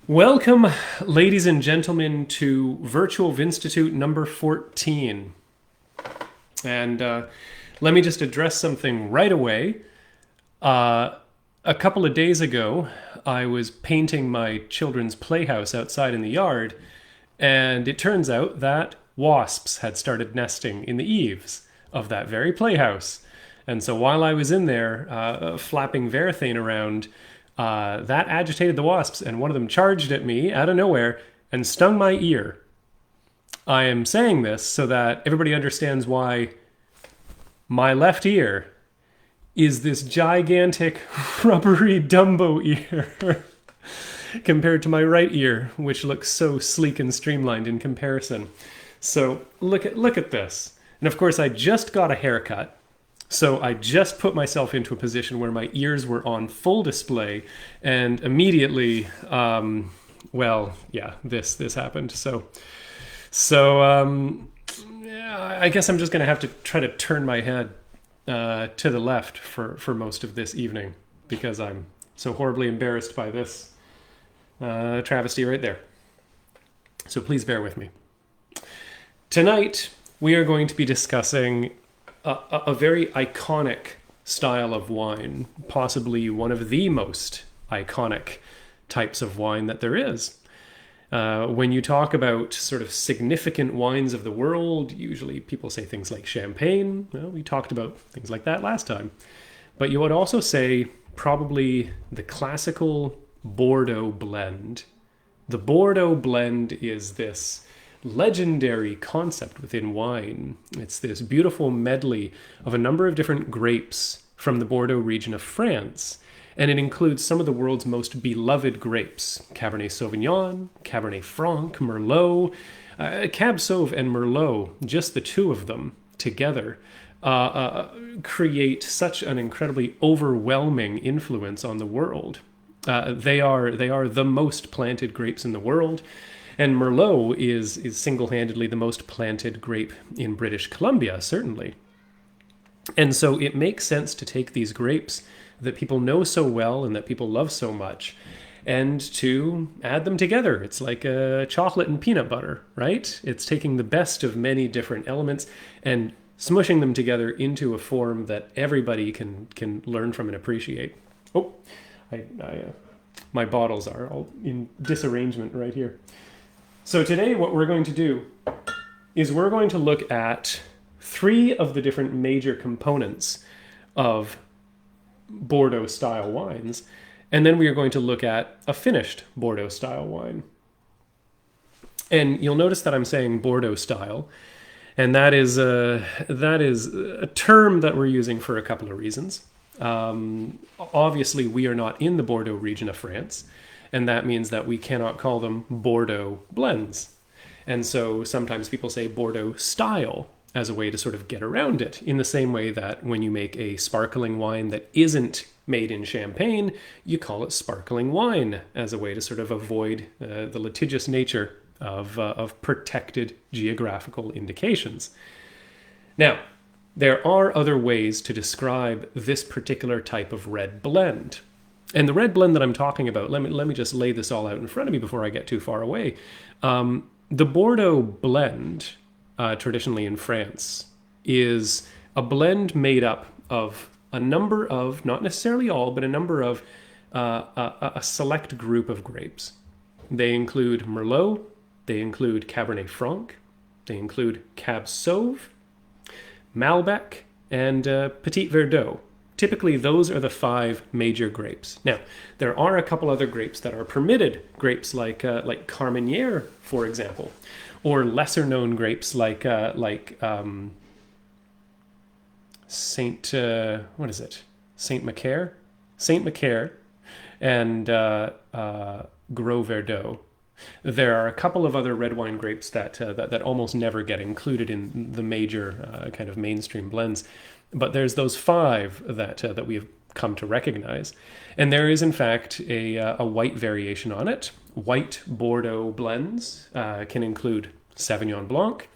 Welcome, ladies and gentlemen, to Virtual Vinstitute number 14. And let me just address something right away. A couple of days ago, I was painting my children's playhouse outside in the yard, and it turns out that wasps had started nesting in the eaves of that very playhouse. And so while I was in there flapping Varathane around, that agitated the wasps, and one of them charged at me out of nowhere and stung my ear. I am saying this so that everybody understands why my left ear is this gigantic rubbery Dumbo ear compared to my right ear, which looks so sleek and streamlined in comparison. So look at this. And of course, I just got a haircut. So I just put myself into a position where my ears were on full display, and immediately, this happened. Yeah, I guess I'm just gonna have to try to turn my head to the left for most of this evening because I'm so horribly embarrassed by this travesty right there. So please bear with me. Tonight we are going to be discussing a very iconic style of wine, possibly one of the most iconic types of wine that there is. When you talk about sort of significant wines of the world, usually people say things like champagne. Well, we talked about things like that last time. But you would also say probably the classical Bordeaux blend. The Bordeaux blend is this legendary concept within wine. It's this beautiful medley of a number of different grapes from the Bordeaux region of France, and it includes some of the world's most beloved grapes: Cabernet Sauvignon, Cabernet Franc, Merlot, Cab Sauv and Merlot. Just the two of them together create such an incredibly overwhelming influence on the world. They are the most planted grapes in the world. And Merlot is single-handedly the most planted grape in British Columbia, certainly. And so it makes sense to take these grapes that people know so well and that people love so much and to add them together. It's like chocolate and peanut butter, right? It's taking the best of many different elements and smushing them together into a form that everybody can learn from and appreciate. Oh, my bottles are all in disarrangement right here. So today what we're going to do is we're going to look at three of the different major components of Bordeaux style wines, and then we are going to look at a finished Bordeaux style wine. And you'll notice that I'm saying Bordeaux style, and that is a term that we're using for a couple of reasons. Obviously, we are not in the Bordeaux region of France, and that means that we cannot call them Bordeaux blends. And so sometimes people say Bordeaux style as a way to sort of get around it, in the same way that when you make a sparkling wine that isn't made in Champagne, you call it sparkling wine as a way to sort of avoid the litigious nature of protected geographical indications. Now, there are other ways to describe this particular type of red blend. And the red blend that I'm talking about, let me just lay this all out in front of me before I get too far away. The Bordeaux blend, traditionally in France, is a blend made up of a number of, not necessarily all, but a number of a select group of grapes. They include Merlot, they include Cabernet Franc, they include Cab Sauv, Malbec, and Petit Verdot. Typically, those are the five major grapes. Now, there are a couple other grapes that are permitted, grapes like Carmenere, for example, or lesser-known grapes like Saint Saint Macaire, and Gros Verdot. There are a couple of other red wine grapes that almost never get included in the major kind of mainstream blends. But there's those five that we have come to recognize. And there is, in fact, a white variation on it. White Bordeaux blends can include Sauvignon Blanc,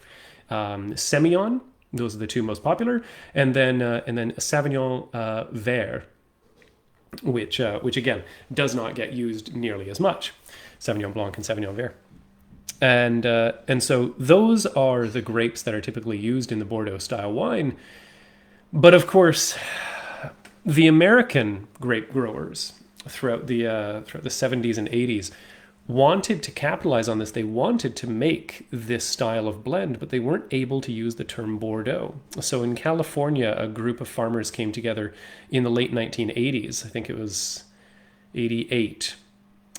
Semillon. Those are the two most popular. And then Sauvignon Vert. which again does not get used nearly as much. Sauvignon Blanc and Sauvignon Vert. And so those are the grapes that are typically used in the Bordeaux style wine. But of course, the American grape growers throughout the 70s and 80s wanted to capitalize on this. They wanted to make this style of blend, but they weren't able to use the term Bordeaux. So in California, a group of farmers came together in the late 1980s. I think it was 88.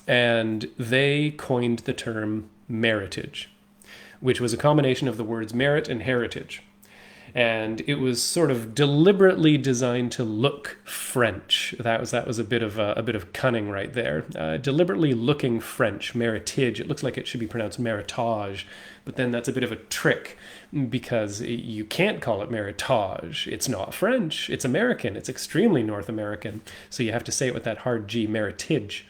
And they coined the term Meritage, which was a combination of the words merit and heritage. And it was sort of deliberately designed to look French. That was a bit of cunning right there. Deliberately looking French, Meritage. It looks like it should be pronounced Meritage, but then that's a bit of a trick because you can't call it Meritage. It's not French. It's American. It's extremely North American. So you have to say it with that hard G, Meritage.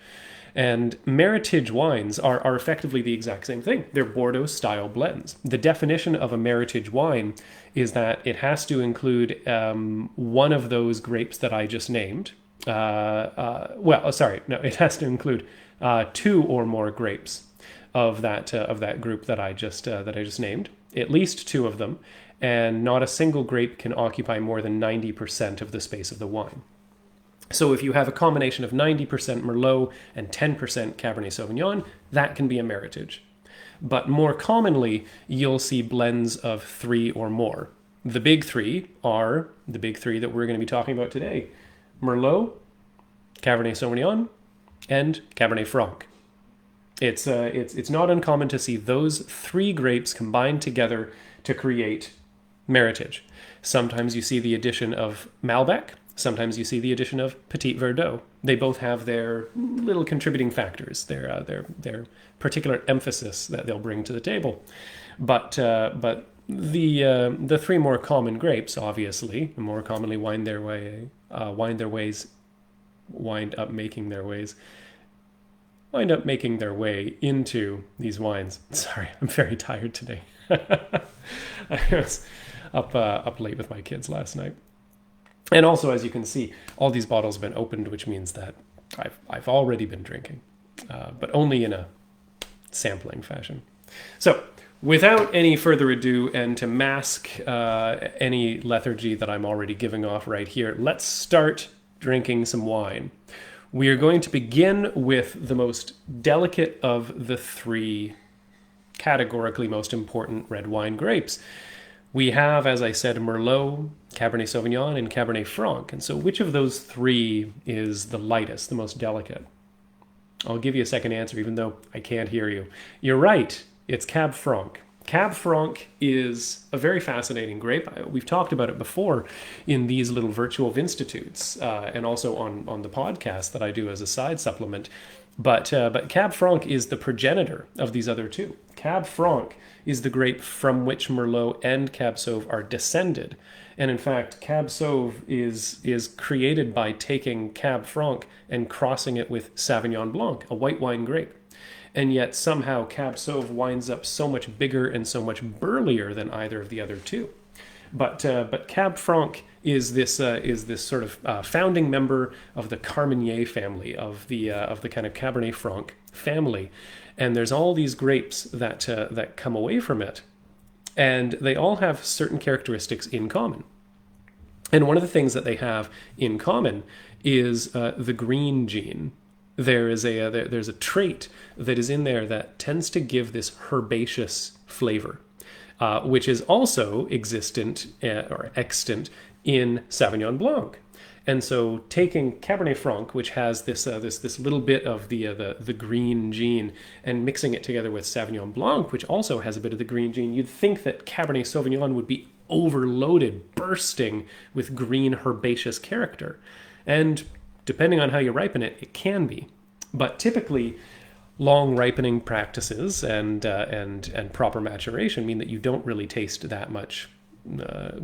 And Meritage wines are effectively the exact same thing. They're Bordeaux-style blends. The definition of a Meritage wine is that it has to include one of those grapes that I just named. It has to include 2 or more grapes of that group that I just named. At least 2 of them, and not a single grape can occupy more than 90% of the space of the wine. So if you have a combination of 90% Merlot and 10% Cabernet Sauvignon, that can be a Meritage. But more commonly, you'll see blends of 3 or more. The big 3 are the big 3 that we're going to be talking about today: Merlot, Cabernet Sauvignon, and Cabernet Franc. It's not uncommon to see those 3 grapes combined together to create Meritage. Sometimes you see the addition of Malbec. Sometimes you see the addition of Petit Verdot. They both have their little contributing factors, their particular emphasis that they'll bring to the table. But the 3 more common grapes, obviously, more commonly wind up making their way into these wines. Sorry, I'm very tired today. I was up late with my kids last night. And also, as you can see, all these bottles have been opened, which means that I've already been drinking, but only in a sampling fashion. So, without any further ado, and to mask any lethargy that I'm already giving off right here, let's start drinking some wine. We are going to begin with the most delicate of the 3 categorically most important red wine grapes. We have, as I said, Merlot, Cabernet Sauvignon, and Cabernet Franc. And so which of those 3 is the lightest, the most delicate? I'll give you a second answer, even though I can't hear you. You're right. It's Cab Franc. Cab Franc is a very fascinating grape. We've talked about it before in these little virtual Vinstitutes and also on the podcast that I do as a side supplement. But Cab Franc is the progenitor of these other 2. Cab Franc is the grape from which Merlot and Cab Sauv are descended. And in fact, Cab Sauv is created by taking Cab Franc and crossing it with Sauvignon Blanc, a white wine grape. And yet somehow Cab Sauv winds up so much bigger and so much burlier than either of the other 2. But Cab Franc is this sort of founding member of the Carmenere family, of the kind of Cabernet Franc family. And there's all these grapes that come away from it, and they all have certain characteristics in common. And one of the things that they have in common is the green gene. There's a trait that is in there that tends to give this herbaceous flavor, which is also extant in Sauvignon Blanc. And so taking Cabernet Franc, which has this little bit of the green gene, and mixing it together with Sauvignon Blanc, which also has a bit of the green gene, you'd think that Cabernet Sauvignon would be overloaded, bursting with green herbaceous character. And depending on how you ripen it, it can be. But typically, long ripening practices and proper maturation mean that you don't really taste that much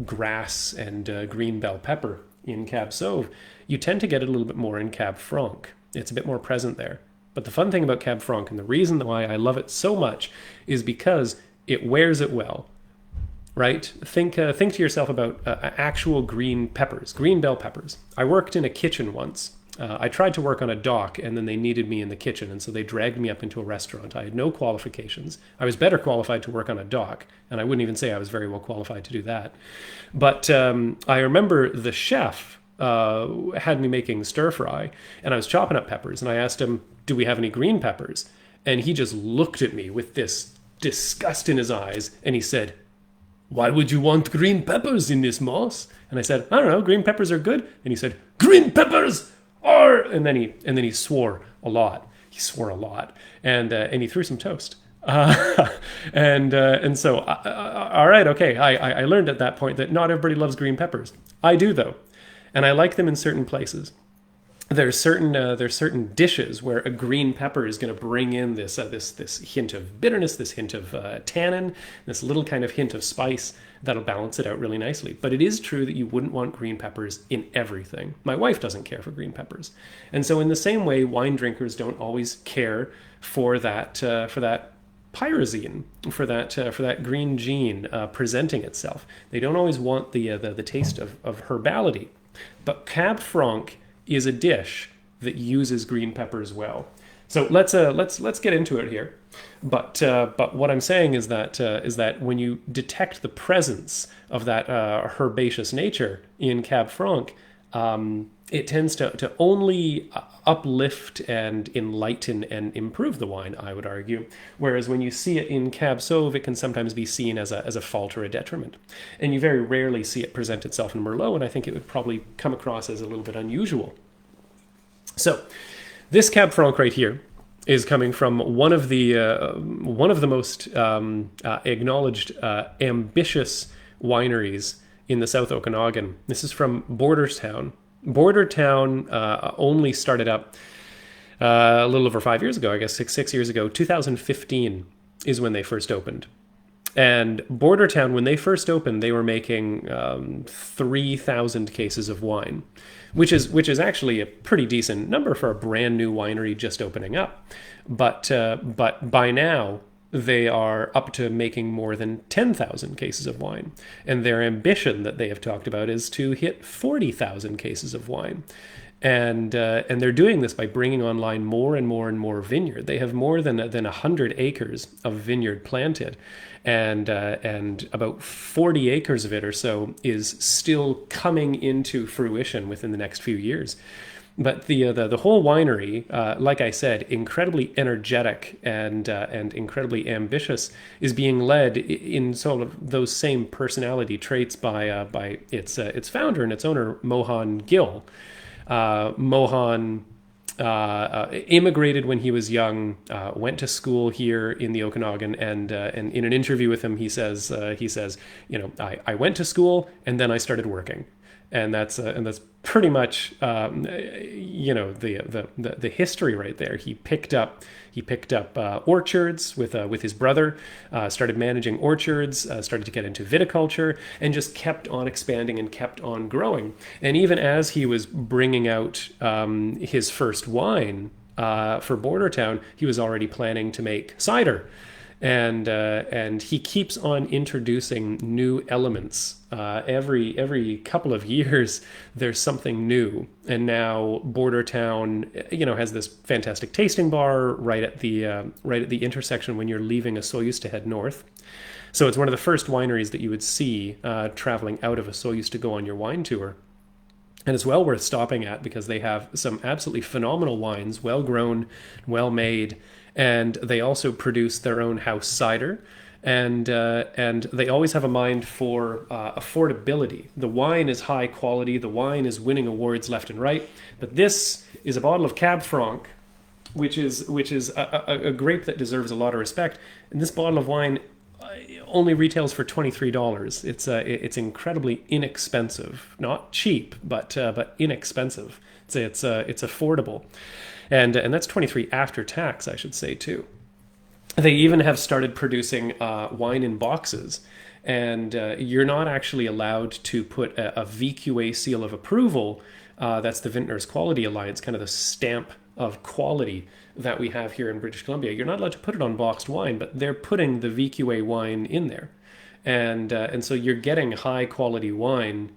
grass and green bell pepper in Cab Sauv. You tend to get it a little bit more in Cab Franc. It's a bit more present there. But the fun thing about Cab Franc, and the reason why I love it so much, is because it wears it well. Right? Think to yourself about actual green peppers, green bell peppers. I worked in a kitchen once, I tried to work on a dock, and then they needed me in the kitchen, and so they dragged me up into a restaurant. I had no qualifications. I was better qualified to work on a dock, and I wouldn't even say I was very well qualified to do that. But I remember the chef had me making stir fry, and I was chopping up peppers, and I asked him, "Do we have any green peppers?" And he just looked at me with this disgust in his eyes, and he said, "Why would you want green peppers in this, Moss?" And I said, "I don't know, green peppers are good." And he said, "Green peppers are," and then he swore a lot. He swore a lot, and he threw some toast. And so, all right, okay. I learned at that point that not everybody loves green peppers. I do, though, and I like them in certain places. There's certain dishes where a green pepper is going to bring in this hint of bitterness, this hint of tannin, this little kind of hint of spice that'll balance it out really nicely. But it is true that you wouldn't want green peppers in everything. My wife doesn't care for green peppers, and so in the same way, wine drinkers don't always care for that pyrazine, for that green gene presenting itself. They don't always want the taste of herbality, but Cab Franc is a dish that uses green peppers well. So let's get into it here. But what I'm saying is that when you detect the presence of that herbaceous nature in Cab Franc, it tends to only uplift and enlighten and improve the wine, I would argue. Whereas when you see it in Cab Sauv, it can sometimes be seen as a fault or a detriment. And you very rarely see it present itself in Merlot, and I think it would probably come across as a little bit unusual. So this Cab Franc right here is coming from one of the most acknowledged ambitious wineries in the South Okanagan. This is from Bordertown. Bordertown only started up a little over 5 years ago, I guess six years ago. 2015 is when they first opened. And Bordertown, when they first opened, they were making 3,000 cases of wine, which is actually a pretty decent number for a brand new winery just opening up. But by now, they are up to making more than 10,000 cases of wine. And their ambition that they have talked about is to hit 40,000 cases of wine. And they're doing this by bringing online more and more and more vineyard. They have more than 100 acres of vineyard planted, and about 40 acres of it or so is still coming into fruition within the next few years. But the whole winery, like I said, incredibly energetic and incredibly ambitious, is being led in sort of those same personality traits by its founder and its owner, Mohan Gill. Mohan immigrated when he was young, went to school here in the Okanagan, and in an interview with him, he says, I went to school and then I started working. And that's pretty much the history right there. He picked up orchards with his brother, started managing orchards, started to get into viticulture, and just kept on expanding and kept on growing. And even as he was bringing out his first wine for Bordertown, he was already planning to make cider. And he keeps on introducing new elements. Every couple of years, there's something new. And now Bordertown, has this fantastic tasting bar right at the intersection when you're leaving Osoyoos to head north. So it's one of the first wineries that you would see traveling out of Osoyoos to go on your wine tour. And it's well worth stopping at because they have some absolutely phenomenal wines, well grown, well made. And they also produce their own house cider, and they always have a mind for affordability. The wine is high quality. The wine is winning awards left and right. But this is a bottle of Cab Franc, which is a grape that deserves a lot of respect. And this bottle of wine only retails for $23. It's incredibly inexpensive, not cheap, but inexpensive. It's affordable. And that's 23 after tax, I should say, too. They even have started producing wine in boxes. And you're not actually allowed to put a VQA seal of approval. That's the Vintners Quality Alliance, kind of the stamp of quality that we have here in British Columbia. You're not allowed to put it on boxed wine, but they're putting the VQA wine in there. and so you're getting high quality wine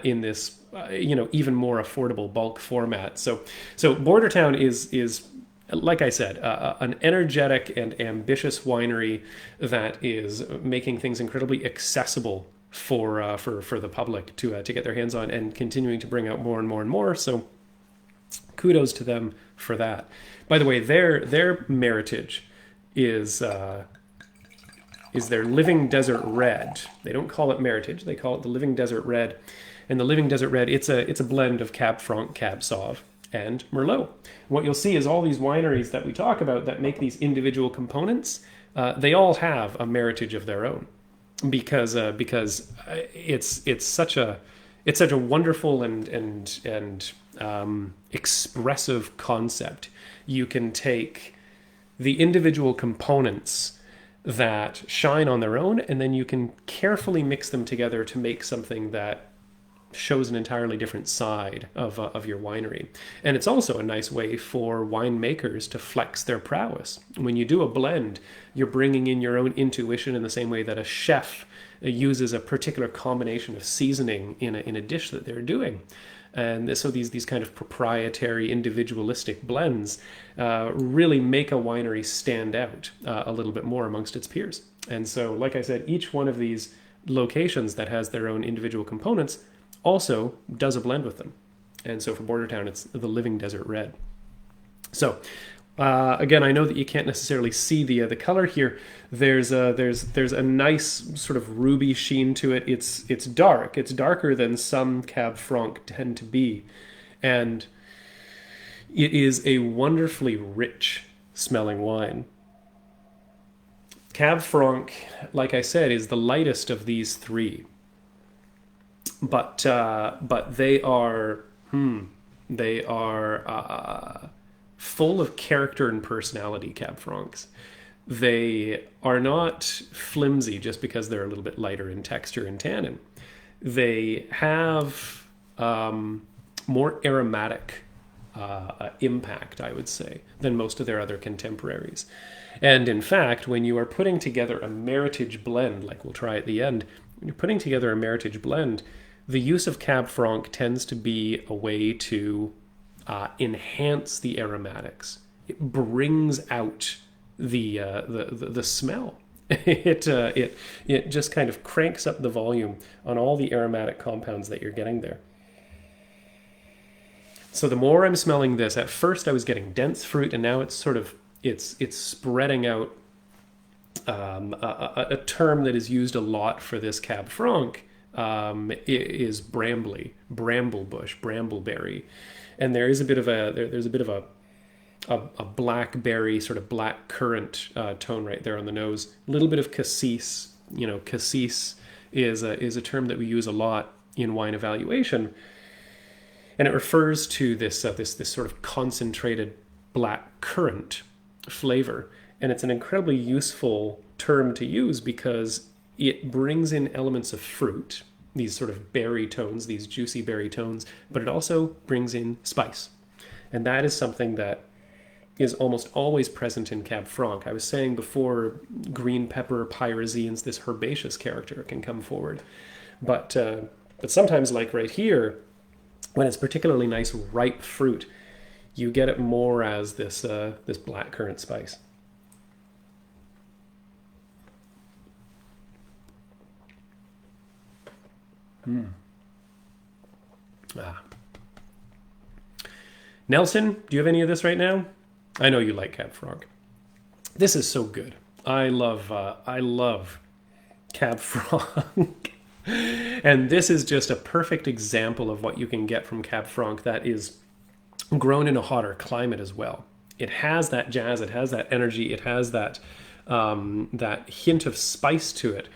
in this even more affordable bulk format. So Bordertown is like I said, an energetic and ambitious winery that is making things incredibly accessible for the public to get their hands on, and continuing to bring out more and more and more. So kudos to them for that. By the way, their Meritage is their Living Desert Red. They don't call it Meritage; they call it the Living Desert Red. And the Living Desert Red, it's a blend of Cab Franc, Cab Sauv, and Merlot. What you'll see is all these wineries that we talk about that make these individual components, they all have a Meritage of their own, because it's such a wonderful and expressive concept. You can take the individual components that shine on their own, and then you can carefully mix them together to make something that shows an entirely different side of your winery. And it's also a nice way for winemakers to flex their prowess. When you do a blend, you're bringing in your own intuition in the same way that a chef uses a particular combination of seasoning in a dish that they're doing. And so these kind of proprietary, individualistic blends really make a winery stand out a little bit more amongst its peers. And so, like I said, each one of these locations that has their own individual components also does a blend with them. And so for Bordertown, it's the Living Desert Red. So again, I know that you can't necessarily see the color here. There's a nice sort of ruby sheen to it. It's dark. It's darker than some Cab Franc tend to be, and it is a wonderfully rich smelling wine. Cab Franc, like I said, is the lightest of these three. But they are full of character and personality, Cab Francs. They are not flimsy just because they're a little bit lighter in texture and tannin. They have more aromatic impact, I would say, than most of their other contemporaries. And in fact, when you are putting together a Meritage blend, like we'll try at the end, when you're putting together a Meritage blend, the use of Cab Franc tends to be a way to enhance the aromatics. It brings out the smell. It just kind of cranks up the volume on all the aromatic compounds that you're getting there. So the more I'm smelling this, at first I was getting dense fruit, and now it's sort of it's spreading out. A term that is used a lot for this Cab Franc is brambly, bramblebush, brambleberry, and there is a bit of a blackberry, sort of black currant tone right there on the nose. A little bit of cassis. Cassis is a term that we use a lot in wine evaluation, and it refers to this sort of concentrated black currant flavor. And it's an incredibly useful term to use because it brings in elements of fruit, these sort of berry tones, these juicy berry tones, but it also brings in spice. And that is something that is almost always present in Cab Franc. I was saying before, green pepper, pyrazines, this herbaceous character can come forward. But sometimes, like right here, when it's particularly nice, ripe fruit, you get it more as this black currant spice. Nelson, do you have any of this right now? I know you like Cab Franc. This is so good. I love Cab Franc. And this is just a perfect example of what you can get from Cab Franc that is grown in a hotter climate as well. It has that jazz, it has that energy, it has that hint of spice to it.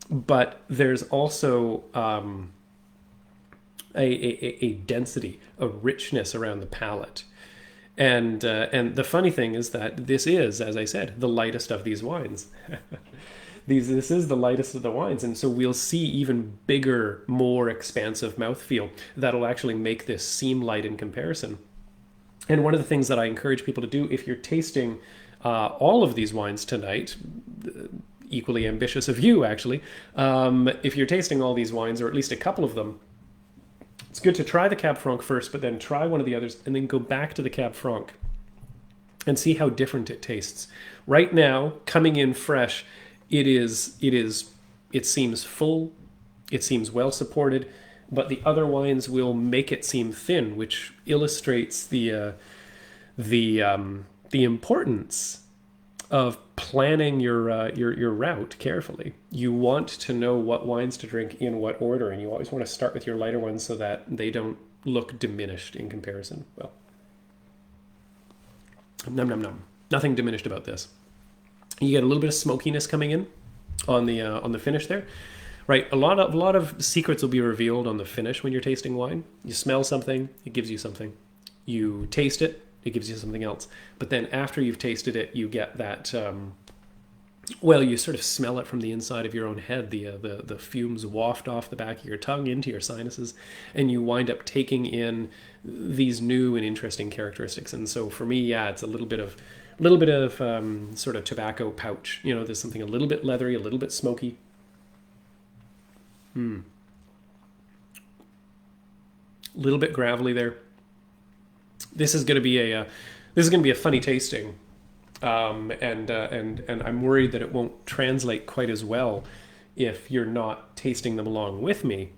But there's also a density, a richness around the palate. And the funny thing is that this is, as I said, the lightest of these wines. This is the lightest of the wines, and so we'll see even bigger, more expansive mouthfeel that'll actually make this seem light in comparison. And one of the things that I encourage people to do, if you're tasting all of these wines tonight, equally ambitious of you, actually. If you're tasting all these wines, or at least a couple of them, it's good to try the Cab Franc first, but then try one of the others, and then go back to the Cab Franc and see how different it tastes. Right now, coming in fresh, it seems full, it seems well supported, but the other wines will make it seem thin, which illustrates the importance of planning your route carefully. You want to know what wines to drink in what order, and you always want to start with your lighter ones so that they don't look diminished in comparison. Well, num num num. Nothing diminished about this. You get a little bit of smokiness coming in on the finish there, right? A lot of secrets will be revealed on the finish when you're tasting wine. You smell something, it gives you something. You taste it, it gives you something else. But then after you've tasted it, you get that. Well, you sort of smell it from the inside of your own head. The fumes waft off the back of your tongue into your sinuses, and you wind up taking in these new and interesting characteristics. And so for me, yeah, it's a little bit of sort of tobacco pouch. You know, there's something a little bit leathery, a little bit smoky. A little bit gravelly there. This is going to be a funny tasting, and I'm worried that it won't translate quite as well if you're not tasting them along with me.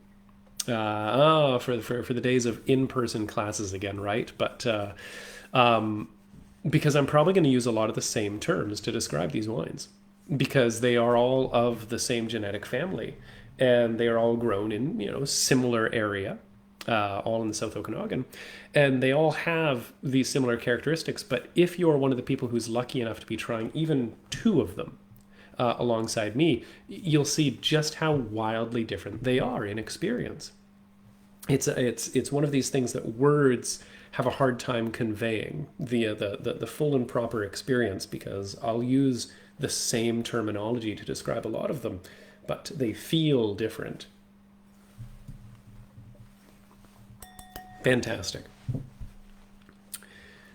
For the days of in-person classes again, right? But because I'm probably going to use a lot of the same terms to describe these wines, because they are all of the same genetic family, and they are all grown in similar area. All in the South Okanagan, and they all have these similar characteristics. But if you're one of the people who's lucky enough to be trying even two of them alongside me, you'll see just how wildly different they are in experience. It's one of these things that words have a hard time conveying the full and proper experience, because I'll use the same terminology to describe a lot of them, but they feel different. Fantastic.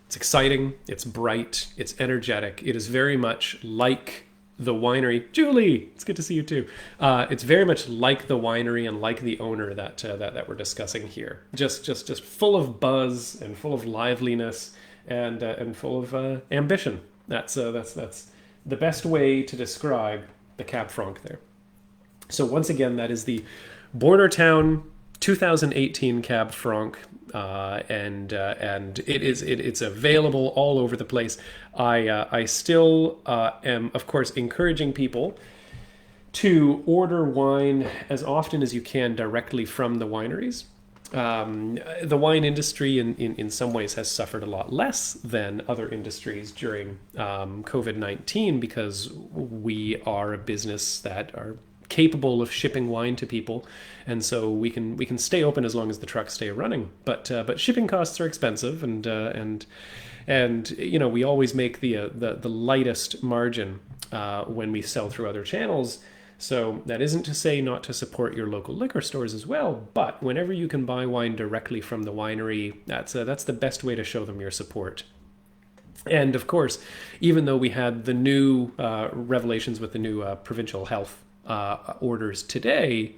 It's exciting, it's bright, it's energetic. It is very much like the winery. Julie, it's good to see you too. It's very much like the winery and like the owner that we're discussing here. Just full of buzz and full of liveliness and full of ambition. That's the best way to describe the Cab Franc there. So once again, that is the Bordertown 2018 Cab Franc, and it's available all over the place. I still am, of course, encouraging people to order wine as often as you can directly from the wineries. The wine industry in some ways has suffered a lot less than other industries during COVID-19, because we are a business that are capable of shipping wine to people, and so we can stay open as long as the trucks stay running. But shipping costs are expensive, and we always make the lightest margin when we sell through other channels. So that isn't to say not to support your local liquor stores as well, but whenever you can buy wine directly from the winery, that's the best way to show them your support. And of course, even though we had the new revelations with the new provincial health orders today,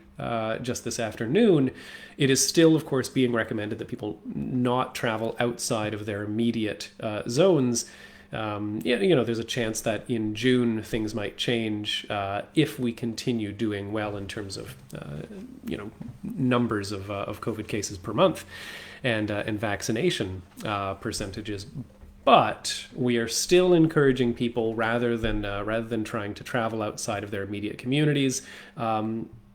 just this afternoon, it is still, of course, being recommended that people not travel outside of their immediate zones. There's a chance that in June things might change if we continue doing well in terms of numbers of COVID cases per month and vaccination percentages. But we are still encouraging people, rather than trying to travel outside of their immediate communities,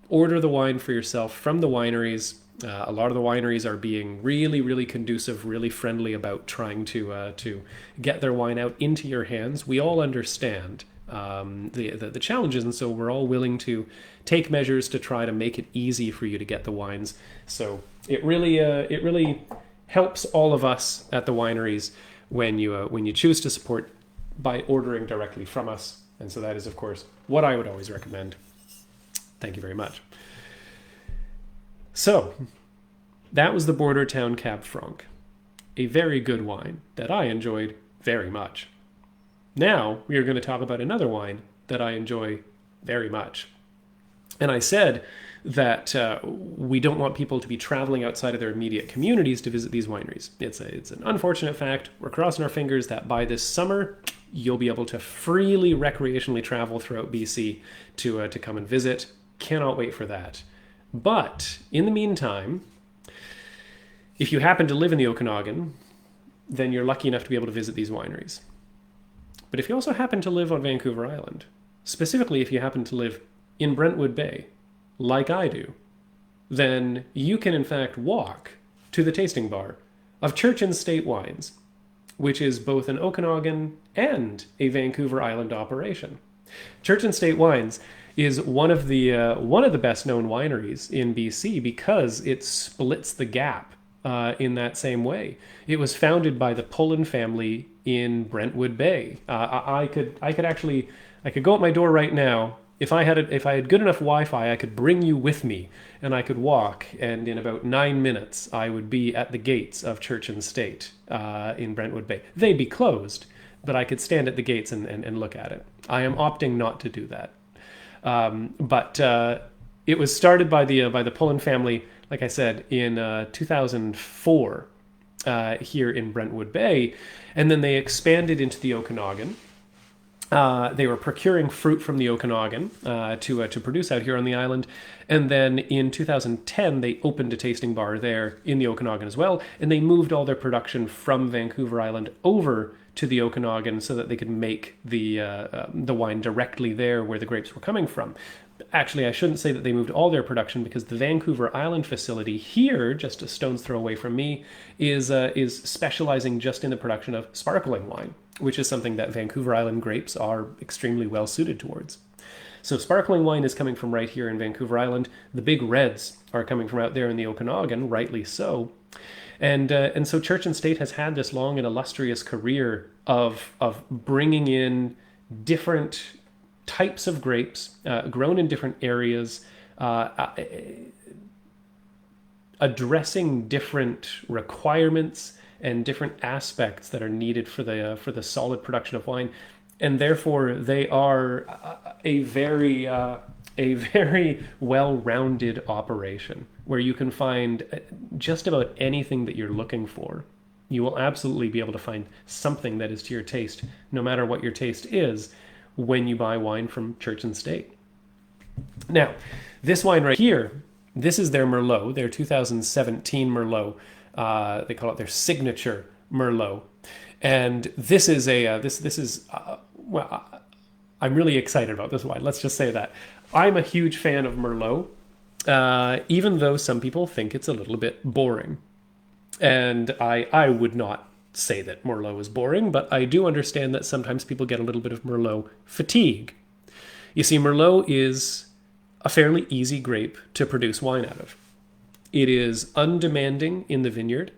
order the wine for yourself from the wineries. A lot of the wineries are being really, really conducive, really friendly about trying to get their wine out into your hands. We all understand the challenges, and so we're all willing to take measures to try to make it easy for you to get the wines. So it really helps all of us at the wineries when you choose to support by ordering directly from us. And so that is, of course, what I would always recommend. Thank you very much. So that was the Bordertown Cab Franc, a very good wine that I enjoyed very much. Now we are going to talk about another wine that I enjoy very much. And I said that we don't want people to be traveling outside of their immediate communities to visit these wineries. It's an unfortunate fact. We're crossing our fingers that by this summer, you'll be able to freely recreationally travel throughout BC to come and visit. Cannot wait for that. But in the meantime, if you happen to live in the Okanagan, then you're lucky enough to be able to visit these wineries. But if you also happen to live on Vancouver Island, specifically if you happen to live in Brentwood Bay, like I do, then you can in fact walk to the tasting bar of Church and State Wines, which is both an Okanagan and a Vancouver Island operation. Church and State Wines is one of the best known wineries in BC because it splits the gap in that same way. It was founded by the Pullen family in Brentwood Bay. I could go at my door right now. If I had good enough Wi-Fi, I could bring you with me, and I could walk. And in about 9 minutes, I would be at the gates of Church and State in Brentwood Bay. They'd be closed, but I could stand at the gates and look at it. I am opting not to do that. But it was started by the Pullen family, like I said, in 2004 here in Brentwood Bay, and then they expanded into the Okanagan. They were procuring fruit from the Okanagan to produce out here on the island, and then in 2010 they opened a tasting bar there in the Okanagan as well, and they moved all their production from Vancouver Island over to the Okanagan so that they could make the wine directly there where the grapes were coming from. Actually, I shouldn't say that they moved all their production, because the Vancouver Island facility here, just a stone's throw away from me, is specializing just in the production of sparkling wine, which is something that Vancouver Island grapes are extremely well suited towards. So sparkling wine is coming from right here in Vancouver Island. The big reds are coming from out there in the Okanagan, rightly so. And so Church and State has had this long and illustrious career of bringing in different types of grapes grown in different areas, addressing different requirements and different aspects that are needed for the solid production of wine, and therefore they are a very well-rounded operation where you can find just about anything that you're looking for. You will absolutely be able to find something that is to your taste, no matter what your taste is, when you buy wine from Church and State. Now, this wine right here, this is their Merlot, their 2017 Merlot. They call it their signature Merlot, and this is well, I'm really excited about this wine. Let's just say that I'm a huge fan of Merlot, even though some people think it's a little bit boring, and I would not say that Merlot is boring, but I do understand that sometimes people get a little bit of Merlot fatigue. You see, Merlot is a fairly easy grape to produce wine out of. It is undemanding in the vineyard,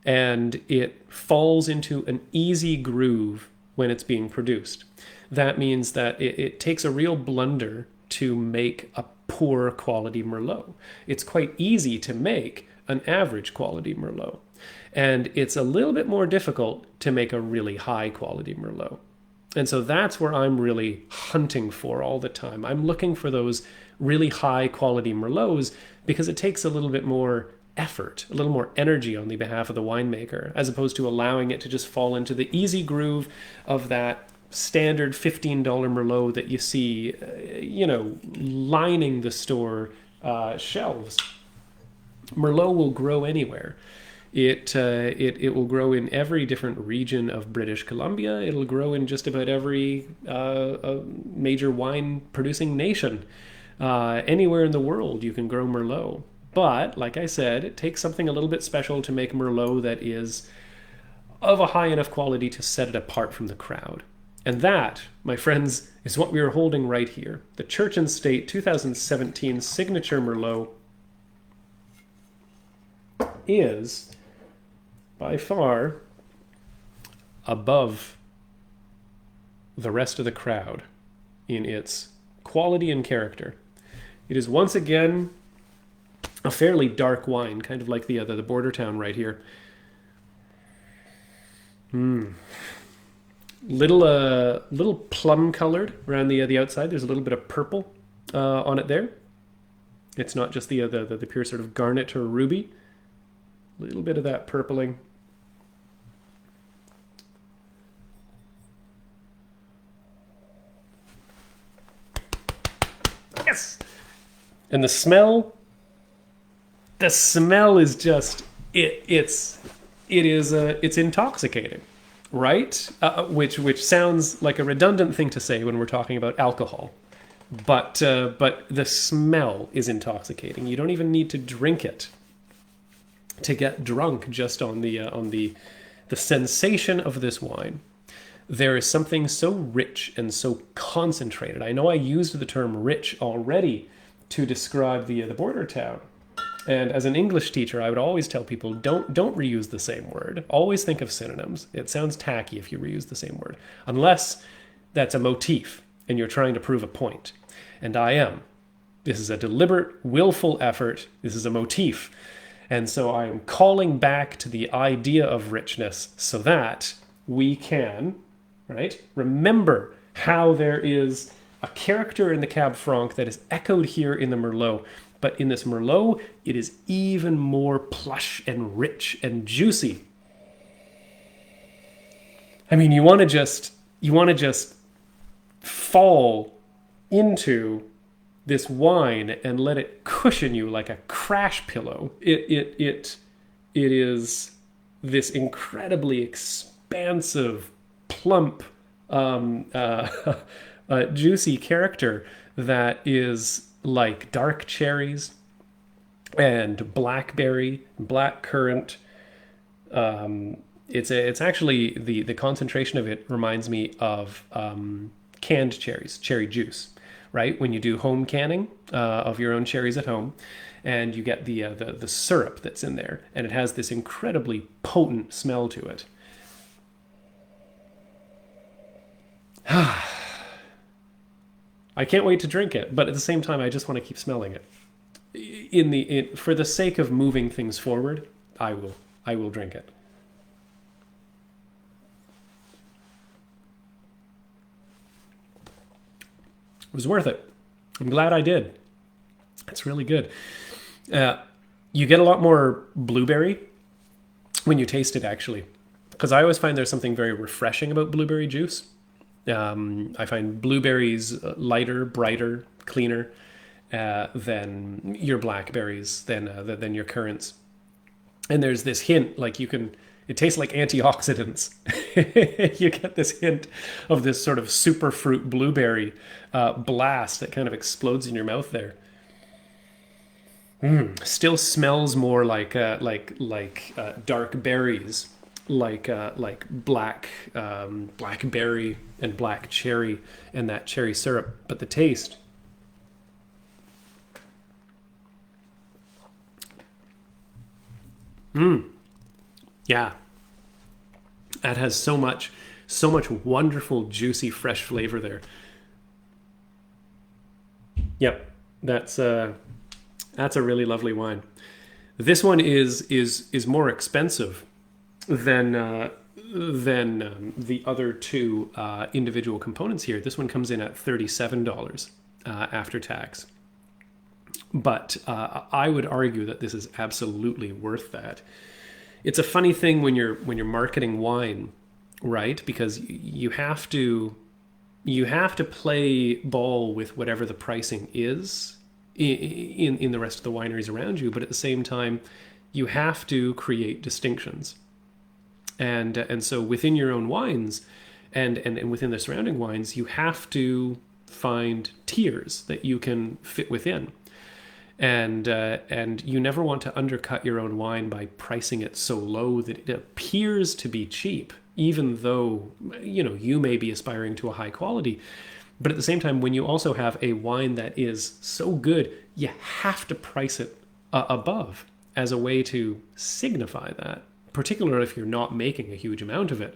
and it falls into an easy groove when it's being produced. That means that it takes a real blunder to make a poor quality Merlot. It's quite easy to make an average quality Merlot, and it's a little bit more difficult to make a really high quality Merlot. And so that's where I'm really hunting for all the time. I'm looking for those really high quality Merlots because it takes a little bit more effort, a little more energy on the behalf of the winemaker, as opposed to allowing it to just fall into the easy groove of that standard $15 Merlot that you see, lining the store shelves. Merlot will grow anywhere. It will grow in every different region of British Columbia. It'll grow in just about every major wine producing nation. Anywhere in the world you can grow Merlot. But, like I said, it takes something a little bit special to make Merlot that is of a high enough quality to set it apart from the crowd. And that, my friends, is what we are holding right here. The Church and State 2017 Signature Merlot is by far above the rest of the crowd in its quality and character. It is once again a fairly dark wine, kind of like the Bordertown right here. little plum colored around the outside. There's a little bit of purple on it there. It's not just the pure sort of garnet or ruby. A little bit of that purpling. Yes. And the smell is just it's intoxicating, right? Which sounds like a redundant thing to say when we're talking about alcohol, but the smell is intoxicating. You don't even need to drink it to get drunk just on the sensation of this wine. There is something so rich and so concentrated. I know I used the term rich already to describe the Bordertown. And as an English teacher, I would always tell people, don't reuse the same word. Always think of synonyms. It sounds tacky if you reuse the same word, unless that's a motif and you're trying to prove a point. And I am. This is a deliberate, willful effort. This is a motif. And so I am calling back to the idea of richness so that we can, right, remember how there is a character in the Cab Franc that is echoed here in the Merlot. But in this Merlot, it is even more plush and rich and juicy. I mean, you want to just fall into this wine and let it cushion you like a crash pillow. It is this incredibly expansive, plump, juicy character that is like dark cherries and blackberry, blackcurrant. It's actually the concentration of it reminds me of canned cherries, cherry juice, right? When you do home canning of your own cherries at home, and you get the syrup that's in there, and it has this incredibly potent smell to it. I can't wait to drink it, but at the same time, I just want to keep smelling it. For the sake of moving things forward, I will drink it. It was worth it. I'm glad I did. It's really good. You get a lot more blueberry when you taste it, actually, because I always find there's something very refreshing about blueberry juice. I find blueberries lighter, brighter, cleaner than your blackberries, than your currants. And there's this hint, like it tastes like antioxidants. You get this hint of this sort of superfruit blueberry blast that kind of explodes in your mouth there. Still smells more like dark berries. Like blackberry and black cherry and that cherry syrup, but the taste, yeah, that has so much wonderful, juicy, fresh flavor there. Yep, that's a really lovely wine. This one is more expensive than the other two individual components here. This one comes in at $37 after tax. But I would argue that this is absolutely worth that. It's a funny thing when you're marketing wine, right? Because you have to play ball with whatever the pricing is in the rest of the wineries around you, but at the same time, you have to create distinctions. And so within your own wines and within the surrounding wines, you have to find tiers that you can fit within. And you never want to undercut your own wine by pricing it so low that it appears to be cheap, even though, you may be aspiring to a high quality. But at the same time, when you also have a wine that is so good, you have to price it above as a way to signify that, particularly if you're not making a huge amount of it.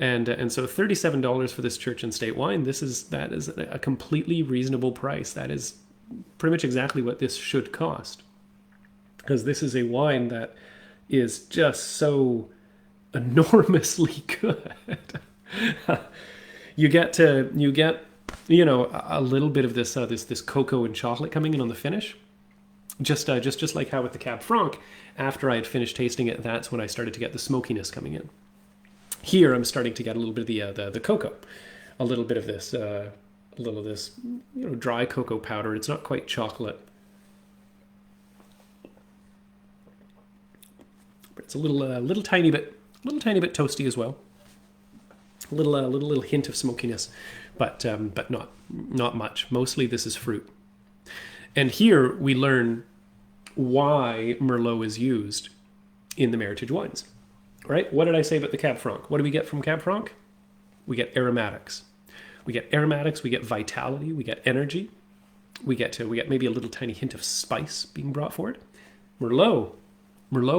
And so $37 for this church and state wine, that is a completely reasonable price. That is pretty much exactly what this should cost, because this is a wine that is just so enormously good. You get a little bit of this cocoa and chocolate coming in on the finish. Just like how with the Cab Franc, after I had finished tasting it, that's when I started to get the smokiness coming in. Here, I'm starting to get a little bit of the cocoa, a little bit of this, dry cocoa powder. It's not quite chocolate, but it's a little tiny bit toasty as well. A little hint of smokiness, but not much. Mostly, this is fruit. And here we learn why Merlot is used in the Meritage wines. Right? What did I say about the Cab Franc? What do we get from Cab Franc? We get aromatics. We get vitality, we get energy. We get maybe a little tiny hint of spice being brought forward. Merlot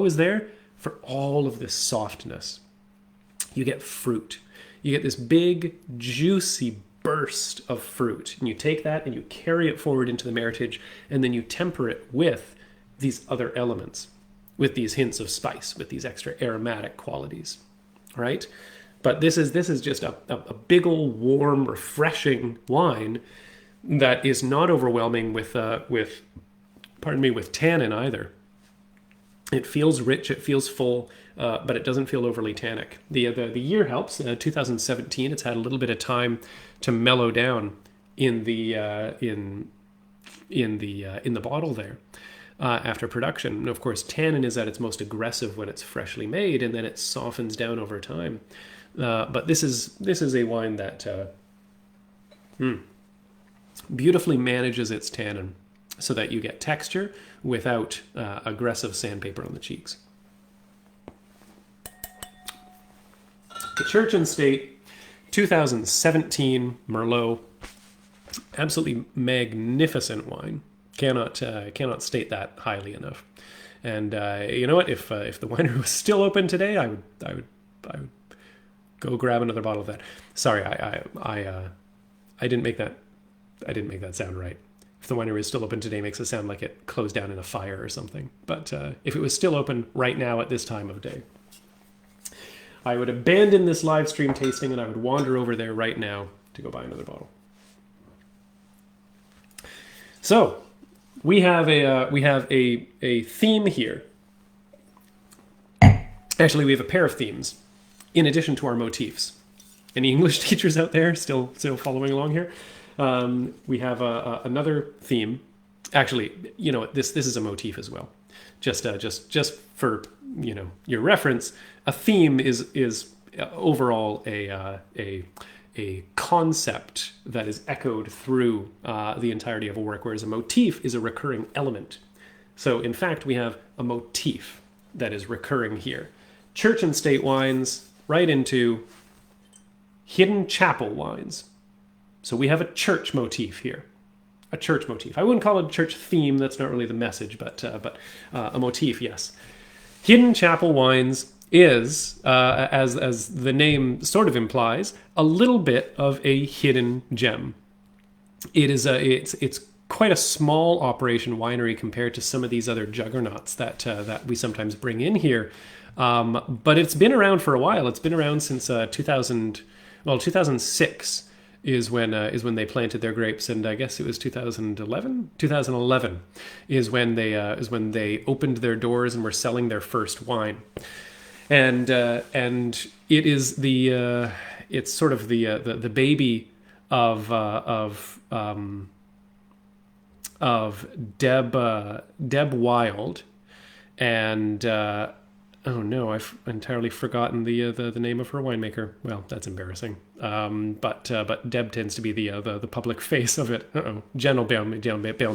is there for all of this softness. You get fruit. You get this big, juicy burst of fruit. And you take that and you carry it forward into the Meritage, and then you temper it with these other elements, with these hints of spice, with these extra aromatic qualities, right? But this is just a big old warm, refreshing wine that is not overwhelming with tannin either. It feels rich, it feels full, but it doesn't feel overly tannic. The year helps. 2017. It's had a little bit of time to mellow down in the bottle there. After production. And of course, tannin is at its most aggressive when it's freshly made, and then it softens down over time. But this is a wine that beautifully manages its tannin so that you get texture without aggressive sandpaper on the cheeks. The Church and State 2017 Merlot, absolutely magnificent wine. Cannot state that highly enough. And you know what? If the winery was still open today, I would go grab another bottle of that. Sorry, I didn't make that. I didn't make that sound right. If the winery is still open today, makes it sound like it closed down in a fire or something. But if it was still open right now at this time of day, I would abandon this live stream tasting and I would wander over there right now to go buy another bottle. So we have a theme here. Actually, we have a pair of themes in addition to our motifs. Any English teachers out there still following along here? We have another theme. Actually, this is a motif as well. Just for your reference, a theme is overall a concept that is echoed through the entirety of a work, whereas a motif is a recurring element. So in fact, we have a motif that is recurring here. Church and State wines, right into hidden chapel wines. So we have a church motif here. A church motif. I wouldn't call it a church theme. That's not really the message, but a motif, yes. Hidden chapel wines is, as the name sort of implies, a little bit of a hidden gem. It's quite a small operation winery compared to some of these other juggernauts that we sometimes bring in here. But it's been around for a while. It's been around since 2006 is when they planted their grapes, and I guess it was 2011 is when they opened their doors and were selling their first wine. And it is it's sort of the baby of Deb Wild, and oh no, I've entirely forgotten the name of her winemaker. Well, that's embarrassing. But Deb tends to be the public face of it. Jen will bail me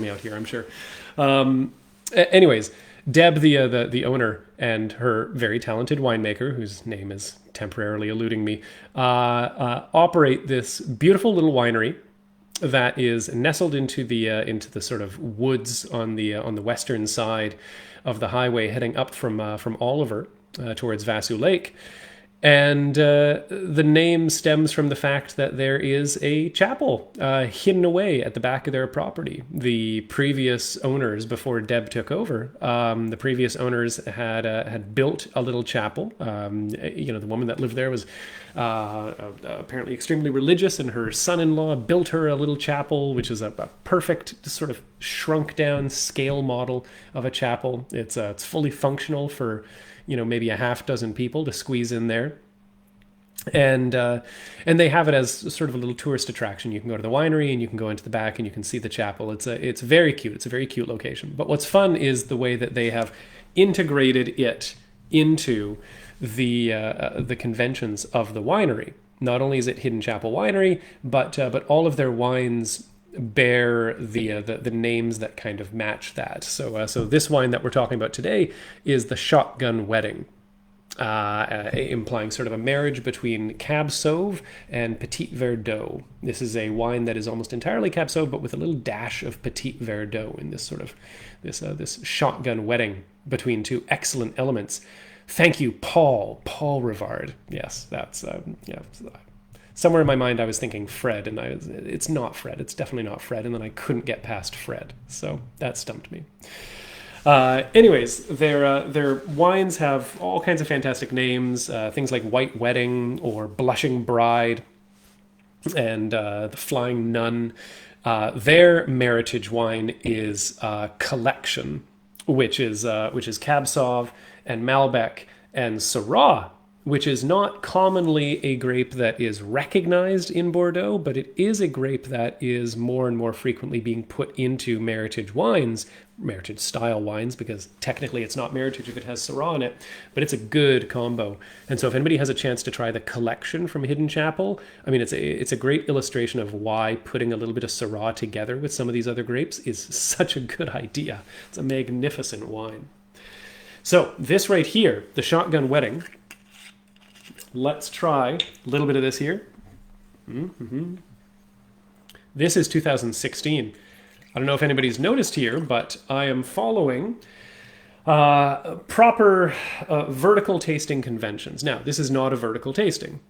out here, I'm sure. Anyways, Deb, the owner, and her very talented winemaker, whose name is temporarily eluding me, operate this beautiful little winery that is nestled into the sort of woods on the western side of the highway, heading up from Oliver towards Vassou Lake. And the name stems from the fact that there is a chapel hidden away at the back of their property. The previous owners, before Deb took over, the previous owners had built a little chapel. The woman that lived there was apparently extremely religious, and her son-in-law built her a little chapel, which is a perfect sort of shrunk down scale model of a chapel. It's fully functional for maybe a half dozen people to squeeze in there. And they have it as sort of a little tourist attraction. You can go to the winery and you can go into the back and you can see the chapel. It's very cute. It's a very cute location. But what's fun is the way that they have integrated it into the conventions of the winery. Not only is it Hidden Chapel Winery, but all of their wines bear the names that kind of match that. So this wine that we're talking about today is the Shotgun Wedding, implying sort of a marriage between Cab Sauv and Petit Verdot. This is a wine that is almost entirely Cab Sauv, but with a little dash of Petit Verdot in this sort of this shotgun wedding between two excellent elements. Thank you, Paul Rivard. Yes, that's somewhere in my mind I was thinking Fred, and it's not Fred. It's definitely not Fred, and then I couldn't get past Fred, so that stumped me. Anyways, their wines have all kinds of fantastic names, things like White Wedding or Blushing Bride, and the Flying Nun. Their Meritage wine is Collection, which is Cab Sauv and Malbec and Syrah, which is not commonly a grape that is recognized in Bordeaux, but it is a grape that is more and more frequently being put into Meritage wines, Meritage style wines, because technically it's not Meritage if it has Syrah in it, but it's a good combo. And so if anybody has a chance to try the Collection from Hidden Chapel, I mean, it's a great illustration of why putting a little bit of Syrah together with some of these other grapes is such a good idea. It's a magnificent wine. So this right here, the Shotgun Wedding, let's try a little bit of this here. This is 2016. I don't know if anybody's noticed here, but I am following proper vertical tasting conventions. Now, this is not a vertical tasting.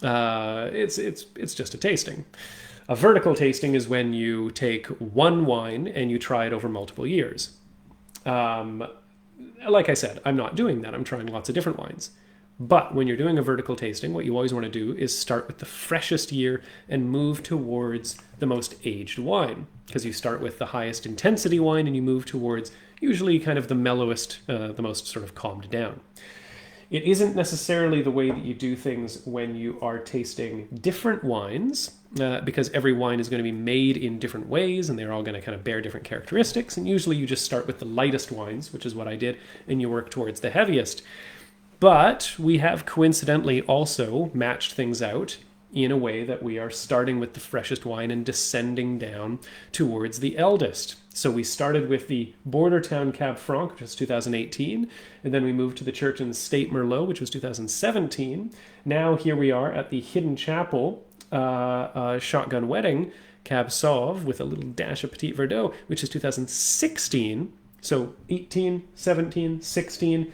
It's just a tasting. A vertical tasting is when you take one wine and you try it over multiple years. Like I said, I'm not doing that. I'm trying lots of different wines. But when you're doing a vertical tasting, what you always want to do is start with the freshest year and move towards the most aged wine. Because you start with the highest intensity wine and you move towards usually kind of the mellowest, the most sort of calmed down. It isn't necessarily the way that you do things when you are tasting different wines, because every wine is going to be made in different ways and they're all going to kind of bear different characteristics. And usually you just start with the lightest wines, which is what I did, and you work towards the heaviest. But we have coincidentally also matched things out in a way that we are starting with the freshest wine and descending down towards the eldest. So we started with the Bordertown Cab Franc, which was 2018, and then we moved to the Church and State Merlot, which was 2017. Now here we are at the Hidden Chapel Shotgun Wedding Cab Sauv with a little dash of Petit Verdot, which is 2016. So 18, 17, 16.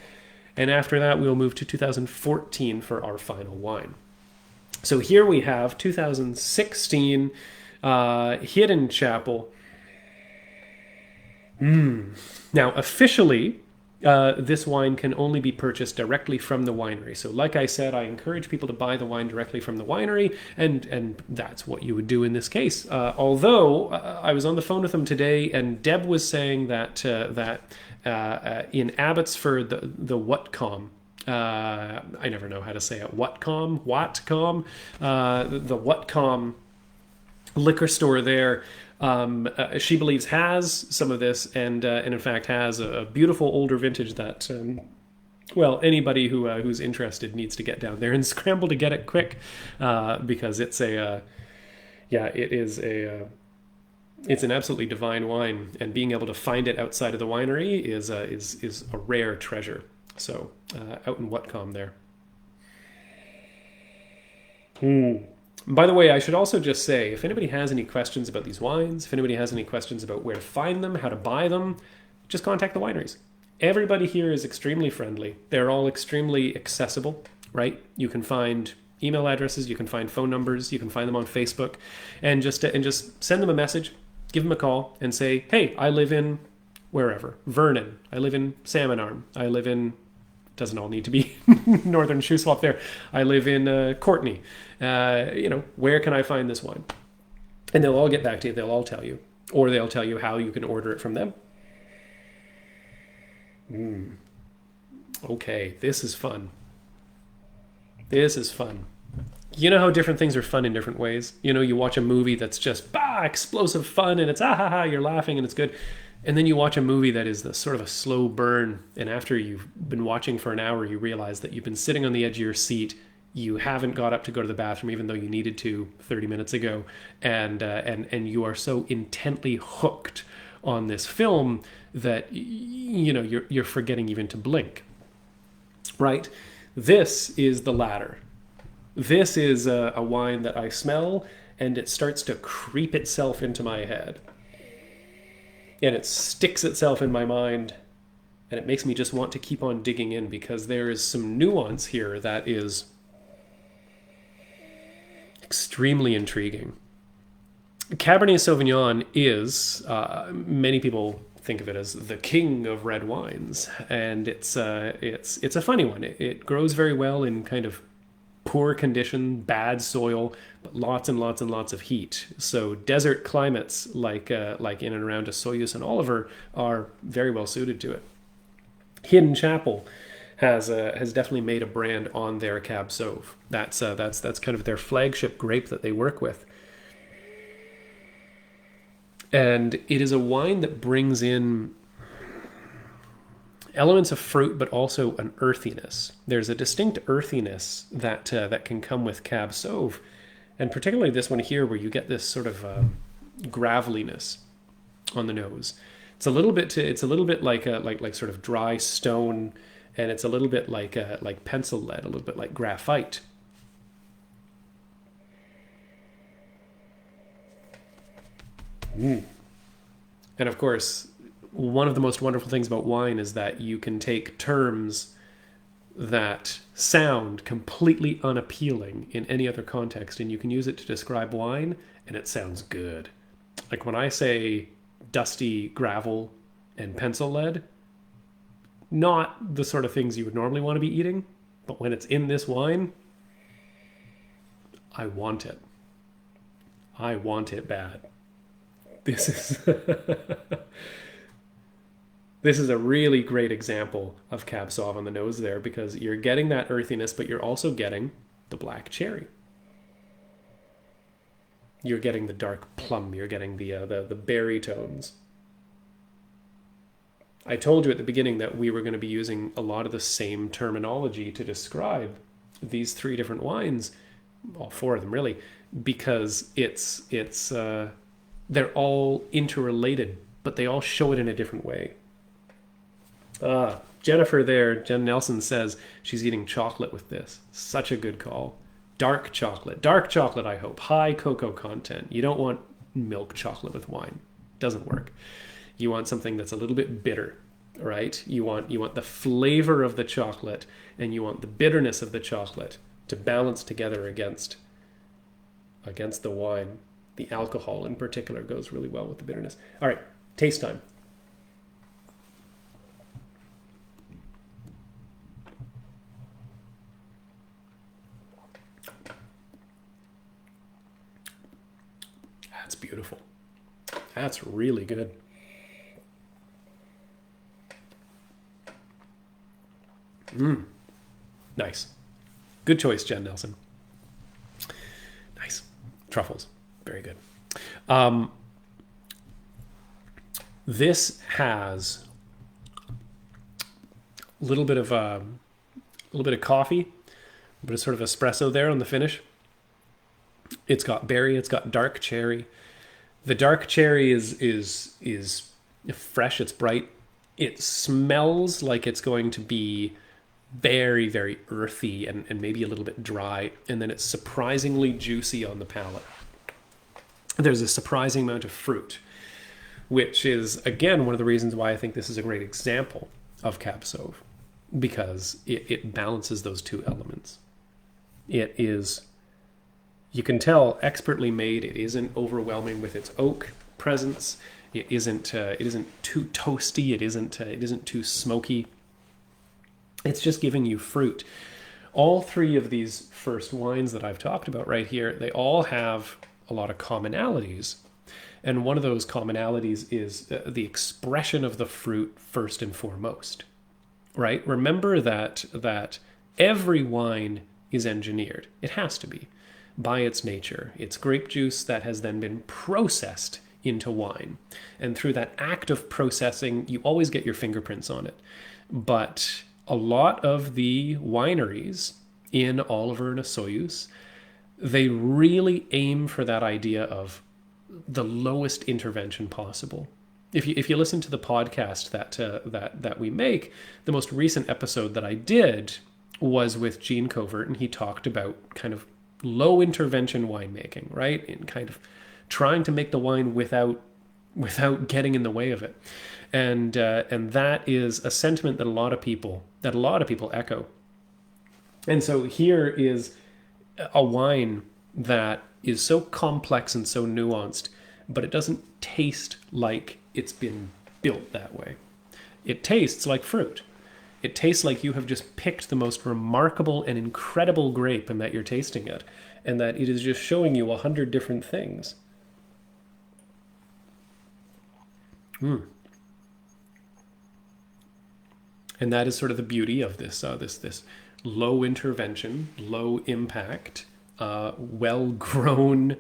And after that, we'll move to 2014 for our final wine. So here we have 2016 Hidden Chapel. Now, officially, this wine can only be purchased directly from the winery. So like I said, I encourage people to buy the wine directly from the winery, and that's what you would do in this case. Although, I was on the phone with them today, and Deb was saying that in Abbotsford, the Whatcom, I never know how to say it, Whatcom, the Whatcom liquor store there, she believes has some of this, and in fact has a beautiful older vintage that, anybody who's interested needs to get down there and scramble to get it quick, because it's it's an absolutely divine wine, and being able to find it outside of the winery is a rare treasure. So out in Whatcom there. By the way, I should also just say, if anybody has any questions about these wines, if anybody has any questions about where to find them, how to buy them, just contact the wineries. Everybody here is extremely friendly. They're all extremely accessible. right? You can find email addresses, you can find phone numbers, you can find them on Facebook, and just send them a message, give them a call, and say, hey, I live in wherever, Vernon, I live in Salmon Arm, I live in, doesn't all need to be Northern Shoe Swap there, I live in Courtney, where can I find this wine? And they'll all get back to you, they'll all tell you, or they'll tell you how you can order it from them. Okay, this is fun. This is fun. You know how different things are fun in different ways? You know, you watch a movie that's just, explosive fun, and it's, you're laughing, and it's good. And then you watch a movie that is the sort of a slow burn, and after you've been watching for an hour, you realize that you've been sitting on the edge of your seat, you haven't got up to go to the bathroom, even though you needed to 30 minutes ago, and you are so intently hooked on this film that, you're forgetting even to blink, right? This is the latter. This is a wine that I smell, and it starts to creep itself into my head. And it sticks itself in my mind, and it makes me just want to keep on digging in, because there is some nuance here that is extremely intriguing. Cabernet Sauvignon is, many people think of it as the king of red wines, and it's a funny one. It grows very well in kind of poor condition, bad soil, but lots and lots and lots of heat. So desert climates like in and around Soyuz and Oliver are very well suited to it. Hidden Chapel has definitely made a brand on their Cab Sauv. That's kind of their flagship grape that they work with. And it is a wine that brings in elements of fruit, but also an earthiness. There's a distinct earthiness that can come with Cab Sauv, and particularly this one here, where you get this sort of graveliness on the nose. It's a little bit like sort of dry stone, and it's a little bit like pencil lead, a little bit like graphite. And of course, one of the most wonderful things about wine is that you can take terms that sound completely unappealing in any other context, and you can use it to describe wine, and it sounds good. Like when I say dusty gravel and pencil lead, not the sort of things you would normally want to be eating, but when it's in this wine, I want it. I want it bad. This is a really great example of Cab Sauv on the nose there, because you're getting that earthiness, but you're also getting the black cherry. You're getting the dark plum. You're getting the berry tones. I told you at the beginning that we were going to be using a lot of the same terminology to describe these three different wines, all four of them really, because they're all interrelated, but they all show it in a different way. Jennifer there, Jen Nelson, says she's eating chocolate with this. Such a good call. Dark chocolate, I hope. High cocoa content. You don't want milk chocolate with wine. Doesn't work. You want something that's a little bit bitter, right? You want the flavor of the chocolate, and you want the bitterness of the chocolate to balance together against the wine. The alcohol in particular goes really well with the bitterness. All right, taste time. That's beautiful. That's really good. Nice. Good choice, Jen Nelson. Nice. Truffles. Very good. This has a little bit of coffee, a bit of sort of espresso there on the finish. It's got berry. It's got dark cherry. The dark cherry is fresh. It's bright. It smells like it's going to be very, very earthy and maybe a little bit dry, and then it's surprisingly juicy on the palate. There's a surprising amount of fruit, which is, again, one of the reasons why I think this is a great example of Cab Sauv. because it balances those two elements. It is, you can tell, expertly made. It isn't overwhelming with its oak presence. It isn't too toasty. It isn't too smoky. It's just giving you fruit. All three of these first wines that I've talked about right here, they all have a lot of commonalities. And one of those commonalities is the expression of the fruit first and foremost, right? Remember that every wine is engineered. It has to be, by its nature. It's grape juice that has then been processed into wine. And through that act of processing, you always get your fingerprints on it. But a lot of the wineries in Oliver and Osoyoos, they really aim for that idea of the lowest intervention possible. If you listen to the podcast that we make, the most recent episode that I did was with Gene Covert, and he talked about kind of low intervention winemaking, right? And kind of trying to make the wine without getting in the way of it. And that is a sentiment that a lot of people echo. And so here is a wine that is so complex and so nuanced, but it doesn't taste like it's been built that way. It tastes like fruit. It tastes like you have just picked the most remarkable and incredible grape and that you're tasting it, and that it is just showing you 100 different things. And that is sort of the beauty of this this low intervention, low impact, well-grown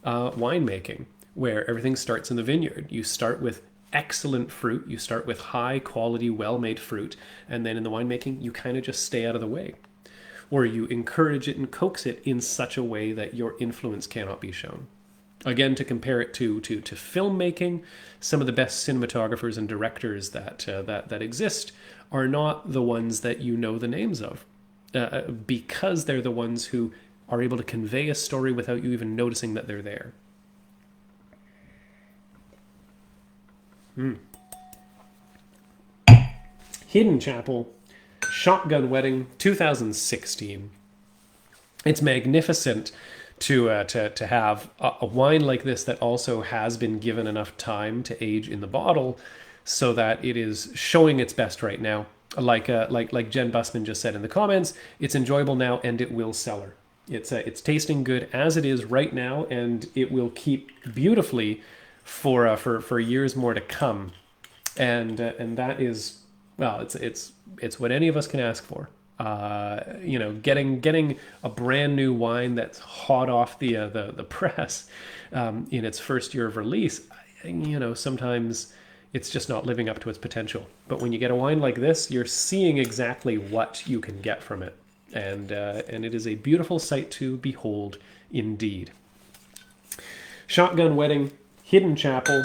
winemaking, where everything starts in the vineyard. You start with excellent fruit. You start with high-quality, well-made fruit, and then in the winemaking, you kind of just stay out of the way, or you encourage it and coax it in such a way that your influence cannot be shown. Again, to compare it to filmmaking, some of the best cinematographers and directors that exist are not the ones that you know the names of, because they're the ones who are able to convey a story without you even noticing that they're there. Hidden Chapel, Shotgun Wedding, 2016. It's magnificent to have a wine like this that also has been given enough time to age in the bottle, so that it is showing its best right now. Like Jen Busman just said in the comments, it's enjoyable now and it will cellar. It's tasting good as it is right now, and it will keep beautifully for years more to come. And that is, well, it's what any of us can ask for. Getting a brand new wine that's hot off the press in its first year of release, sometimes it's just not living up to its potential. But when you get a wine like this, you're seeing exactly what you can get from it. And it is a beautiful sight to behold indeed. Shotgun Wedding, Hidden Chapel,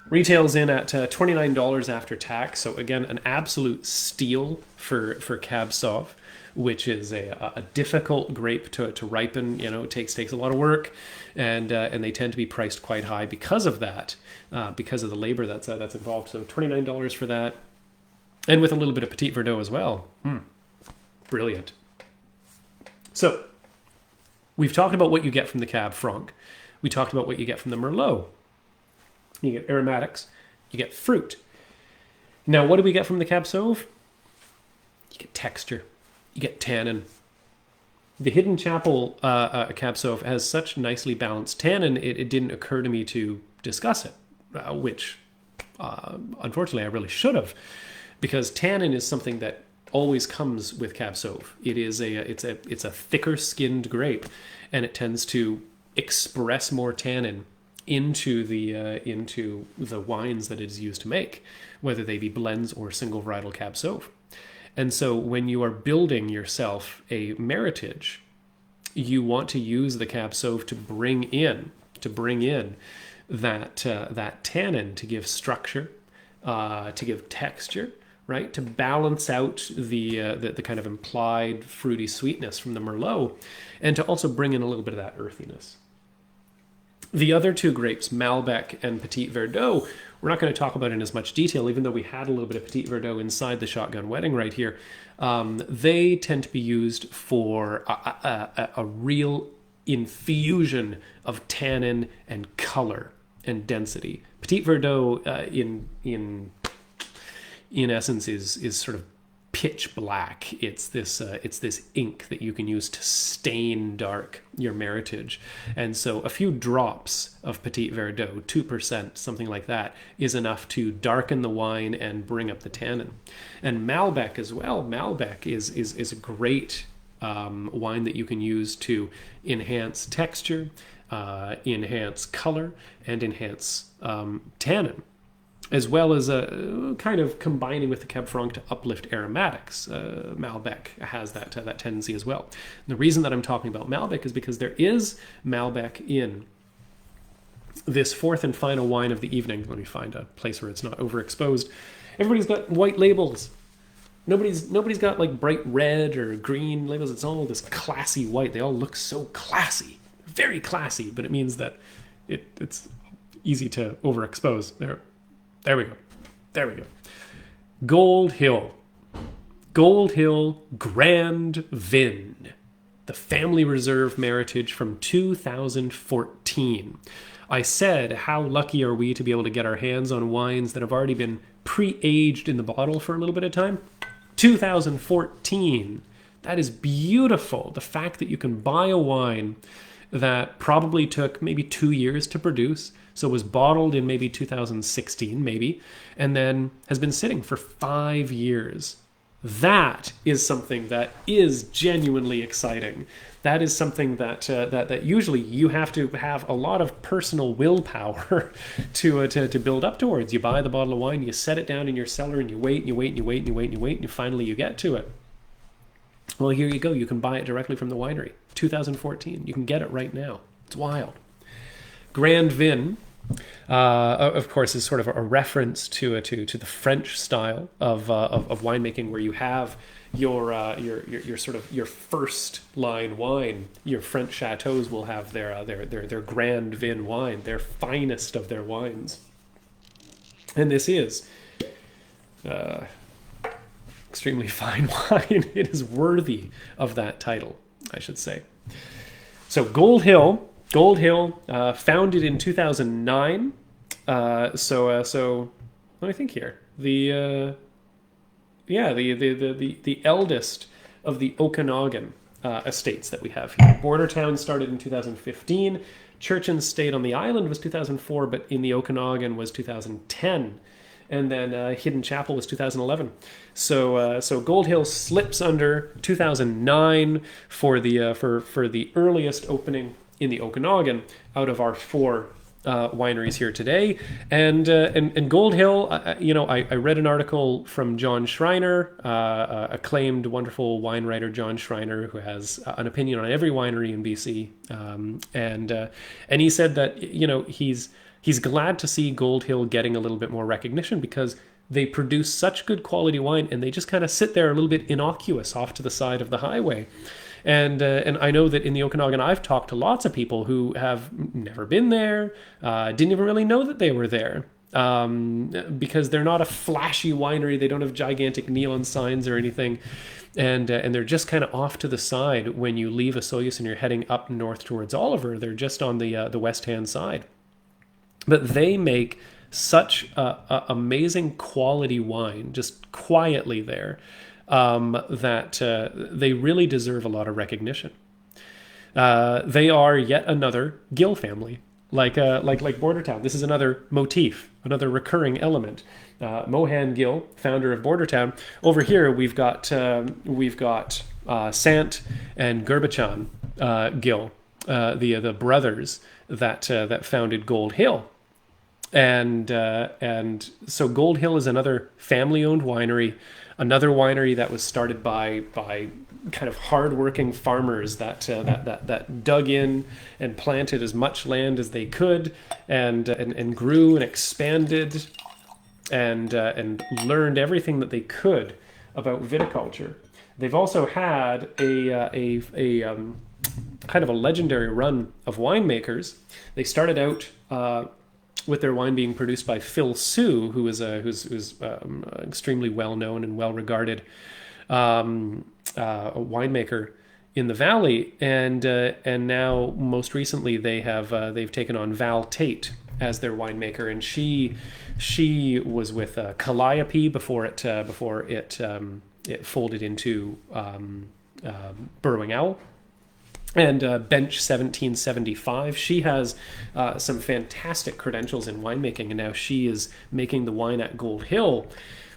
retails in at $29 after tax. So again, an absolute steal for Cab Sauv, which is a difficult grape to ripen. It takes a lot of work, and they tend to be priced quite high because of that, because of the labor that's involved. So $29 for that, and with a little bit of Petit Verdot as well. Brilliant. So we've talked about what you get from the Cab Franc. We talked about what you get from the Merlot. You get aromatics, you get fruit. Now, what do we get from the Cab Sauv? You get texture, you get tannin. The Hidden Chapel Cab Sauv has such nicely balanced tannin, it didn't occur to me to discuss it, which unfortunately I really should have, because tannin is something that always comes with Cab Sauv. It's a thicker skinned grape, and it tends to express more tannin into the wines that it is used to make, whether they be blends or single varietal Cab Sauv. And so when you are building yourself a Meritage, you want to use the Cab Sauv to bring in that tannin, to give structure, to give texture, right? To balance out the kind of implied fruity sweetness from the Merlot, and to also bring in a little bit of that earthiness. The other two grapes, Malbec and Petit Verdot, we're not going to talk about in as much detail, even though we had a little bit of Petit Verdot inside the Shotgun Wedding right here. They tend to be used for a real infusion of tannin and color and density. Petit Verdot, in essence, is sort of pitch black. It's this ink that you can use to stain dark your Meritage, and so a few drops of Petit Verdot, 2%, something like that, is enough to darken the wine and bring up the tannin. And Malbec as well. Malbec is a great wine that you can use to enhance texture, enhance color, and enhance tannin, as well as kind of combining with the Cab Franc to uplift aromatics. Malbec has that tendency as well. And the reason that I'm talking about Malbec is because there is Malbec in this fourth and final wine of the evening. Let me find a place where it's not overexposed. Everybody's got white labels. Nobody's got like bright red or green labels. It's all this classy white. They all look so classy, very classy, but it means that it's easy to overexpose. There we go. Gold Hill Grand Vin, the family reserve Meritage from 2014. I said, how lucky are we to be able to get our hands on wines that have already been pre-aged in the bottle for a little bit of time? 2014. That is beautiful. The fact that you can buy a wine that probably took maybe 2 years to produce, so was bottled in maybe 2016, maybe, and then has been sitting for 5 years. That is something that is genuinely exciting. That is something that usually you have to have a lot of personal willpower to build up towards. You buy the bottle of wine, you set it down in your cellar, and you wait, and you wait, and you wait, and you wait, and you wait, and finally you get to it. Well, here you go. You can buy it directly from the winery. 2014. You can get it right now. It's wild. Grand Vin, of course, is sort of a reference to the French style of winemaking, where you have your sort of your first line wine. Your French chateaus will have their Grand Vin wine, their finest of their wines, and this is extremely fine wine. It is worthy of that title, I should say. So Gold Hill, founded in 2009. So let me think here. The eldest of the Okanagan estates that we have here. Bordertown started in 2015. Church and State on the island was 2004, but in the Okanagan was 2010. And then Hidden Chapel was 2011. So Gold Hill slips under 2009 for the earliest opening in the Okanagan out of our four wineries here today. And Gold Hill, I read an article from John Schreiner, acclaimed, wonderful wine writer John Schreiner, who has an opinion on every winery in BC. And he said that, he's glad to see Gold Hill getting a little bit more recognition, because they produce such good quality wine and they just kind of sit there a little bit innocuous off to the side of the highway. And I know that in the Okanagan, I've talked to lots of people who have never been there, didn't even really know that they were there, because they're not a flashy winery. They don't have gigantic neon signs or anything. And they're just kind of off to the side when you leave Osoyoos and you're heading up north towards Oliver. They're just on the west-hand side. But they make such amazing quality wine, just quietly there, that they really deserve a lot of recognition. They are yet another Gill family, like Bordertown. This is another motif, another recurring element. Mohan Gill, founder of Bordertown. Over here we've got Sant and Gurbachan Gill, the brothers that founded Gold Hill. And so Gold Hill is another family-owned winery, another winery that was started by kind of hardworking farmers that dug in and planted as much land as they could, and grew and expanded, and learned everything that they could about viticulture. They've also had kind of a legendary run of winemakers. They started out with their wine being produced by Phil Sue, who's extremely well known and well regarded a winemaker in the valley, and now most recently they've taken on Val Tate as their winemaker, and she was with Calliope before it folded into Burrowing Owl. And Bench 1775. She has some fantastic credentials in winemaking, and now she is making the wine at Gold Hill,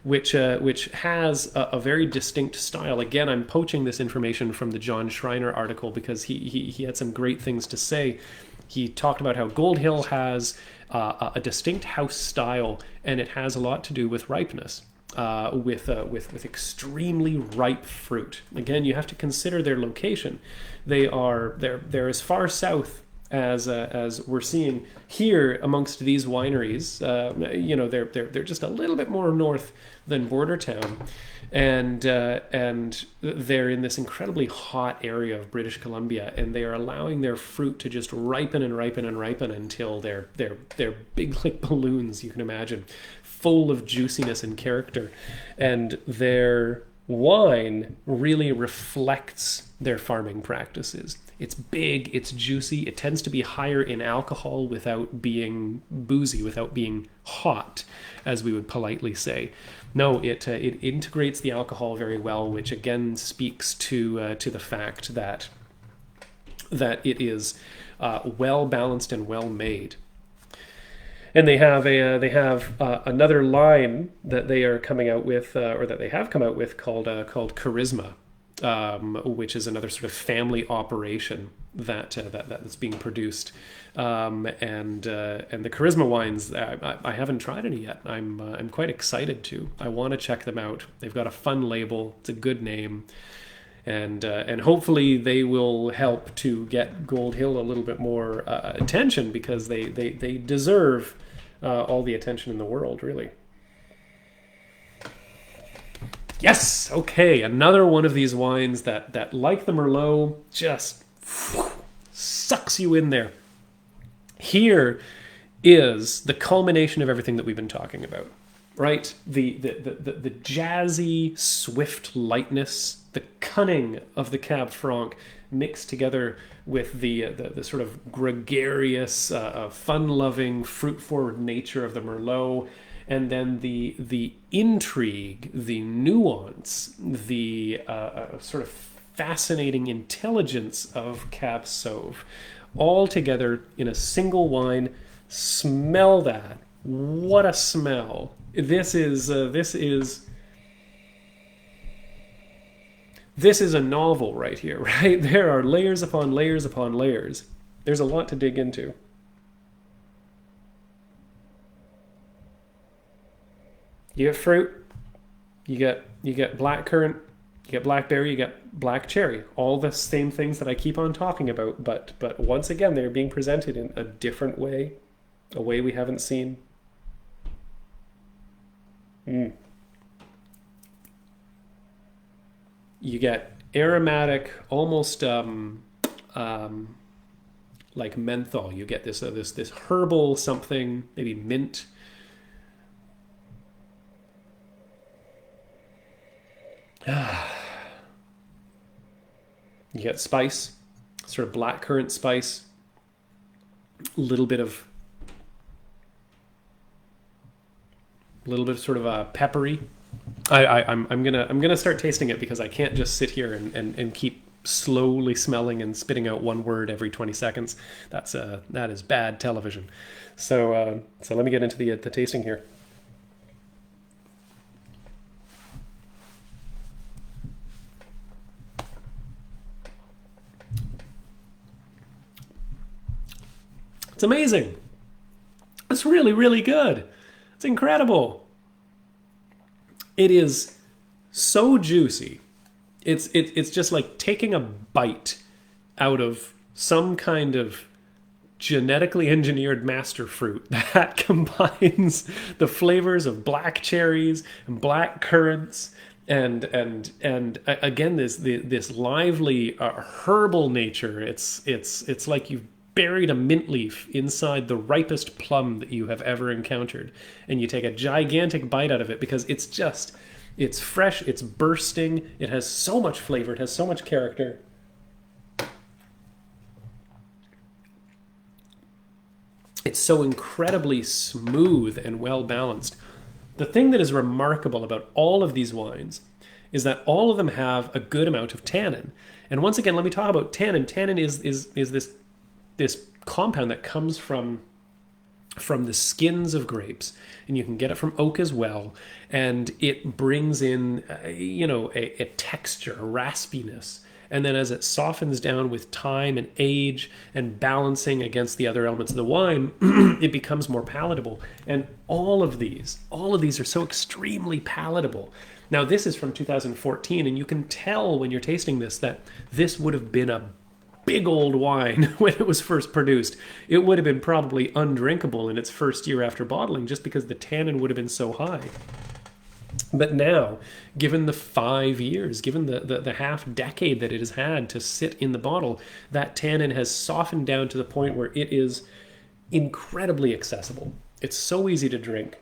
which has a very distinct style. Again, I'm poaching this information from the John Schreiner article because he had some great things to say. He talked about how Gold Hill has a distinct house style, and it has a lot to do with ripeness. With extremely ripe fruit. Again, you have to consider their location. They're as far south as we're seeing here amongst these wineries. They're just a little bit more north than Bordertown, and they're in this incredibly hot area of British Columbia, and they are allowing their fruit to just ripen and ripen and ripen until they're big like balloons, you can imagine, full of juiciness and character. And their wine really reflects their farming practices. It's big, it's juicy, it tends to be higher in alcohol without being boozy, without being hot, as we would politely say. No, it integrates the alcohol very well, which again speaks to the fact that it is well balanced and well made. And they have another line that they are coming out with, or that they have come out with, called Charisma, which is another sort of family operation that's being produced. And the Charisma wines, I haven't tried any yet. I'm quite excited to. I want to check them out. They've got a fun label. It's a good name. And hopefully they will help to get Gold Hill a little bit more attention, because they deserve all the attention in the world, really. Yes! Okay, another one of these wines that like the Merlot, just sucks you in there. Here is the culmination of everything that we've been talking about, right? The jazzy, swift lightness, the cunning of the Cab Franc mixed together with the sort of gregarious, fun-loving, fruit-forward nature of the Merlot, and then the intrigue, the nuance, the sort of fascinating intelligence of Cab Sauv, all together in a single wine. Smell that! What a smell! This is a novel right here, right? There are layers upon layers upon layers. There's a lot to dig into. You get fruit, you get blackcurrant, you get blackberry, you get black cherry. All the same things that I keep on talking about, but once again, they're being presented in a different way, a way we haven't seen. You get aromatic, almost like menthol. You get this herbal something, maybe mint. You get spice, sort of blackcurrant spice, a little bit of sort of peppery. I'm gonna start tasting it, because I can't just sit here and keep slowly smelling and spitting out one word every 20 seconds. That is bad television. So let me get into the tasting here. It's amazing. It's really, really good. It's incredible. It is so juicy. It's just like taking a bite out of some kind of genetically engineered master fruit that combines the flavors of black cherries and black currants Again, this lively herbal nature. It's like you've buried a mint leaf inside the ripest plum that you have ever encountered, and you take a gigantic bite out of it because it's fresh, it's bursting, it has so much flavor, it has so much character. It's so incredibly smooth and well balanced. The thing that is remarkable about all of these wines is that all of them have a good amount of tannin. And once again, let me talk about tannin. Tannin is this compound that comes from the skins of grapes, and you can get it from oak as well. And it brings in, a texture, a raspiness. And then as it softens down with time and age and balancing against the other elements of the wine, it becomes more palatable. And all of these are so extremely palatable. Now, this is from 2014, and you can tell when you're tasting this that this would have been a big old wine when it was first produced. It would have been probably undrinkable in its first year after bottling just because the tannin would have been so high. But now, given the 5 years, given the half decade that it has had to sit in the bottle, that tannin has softened down to the point where it is incredibly accessible. It's so easy to drink.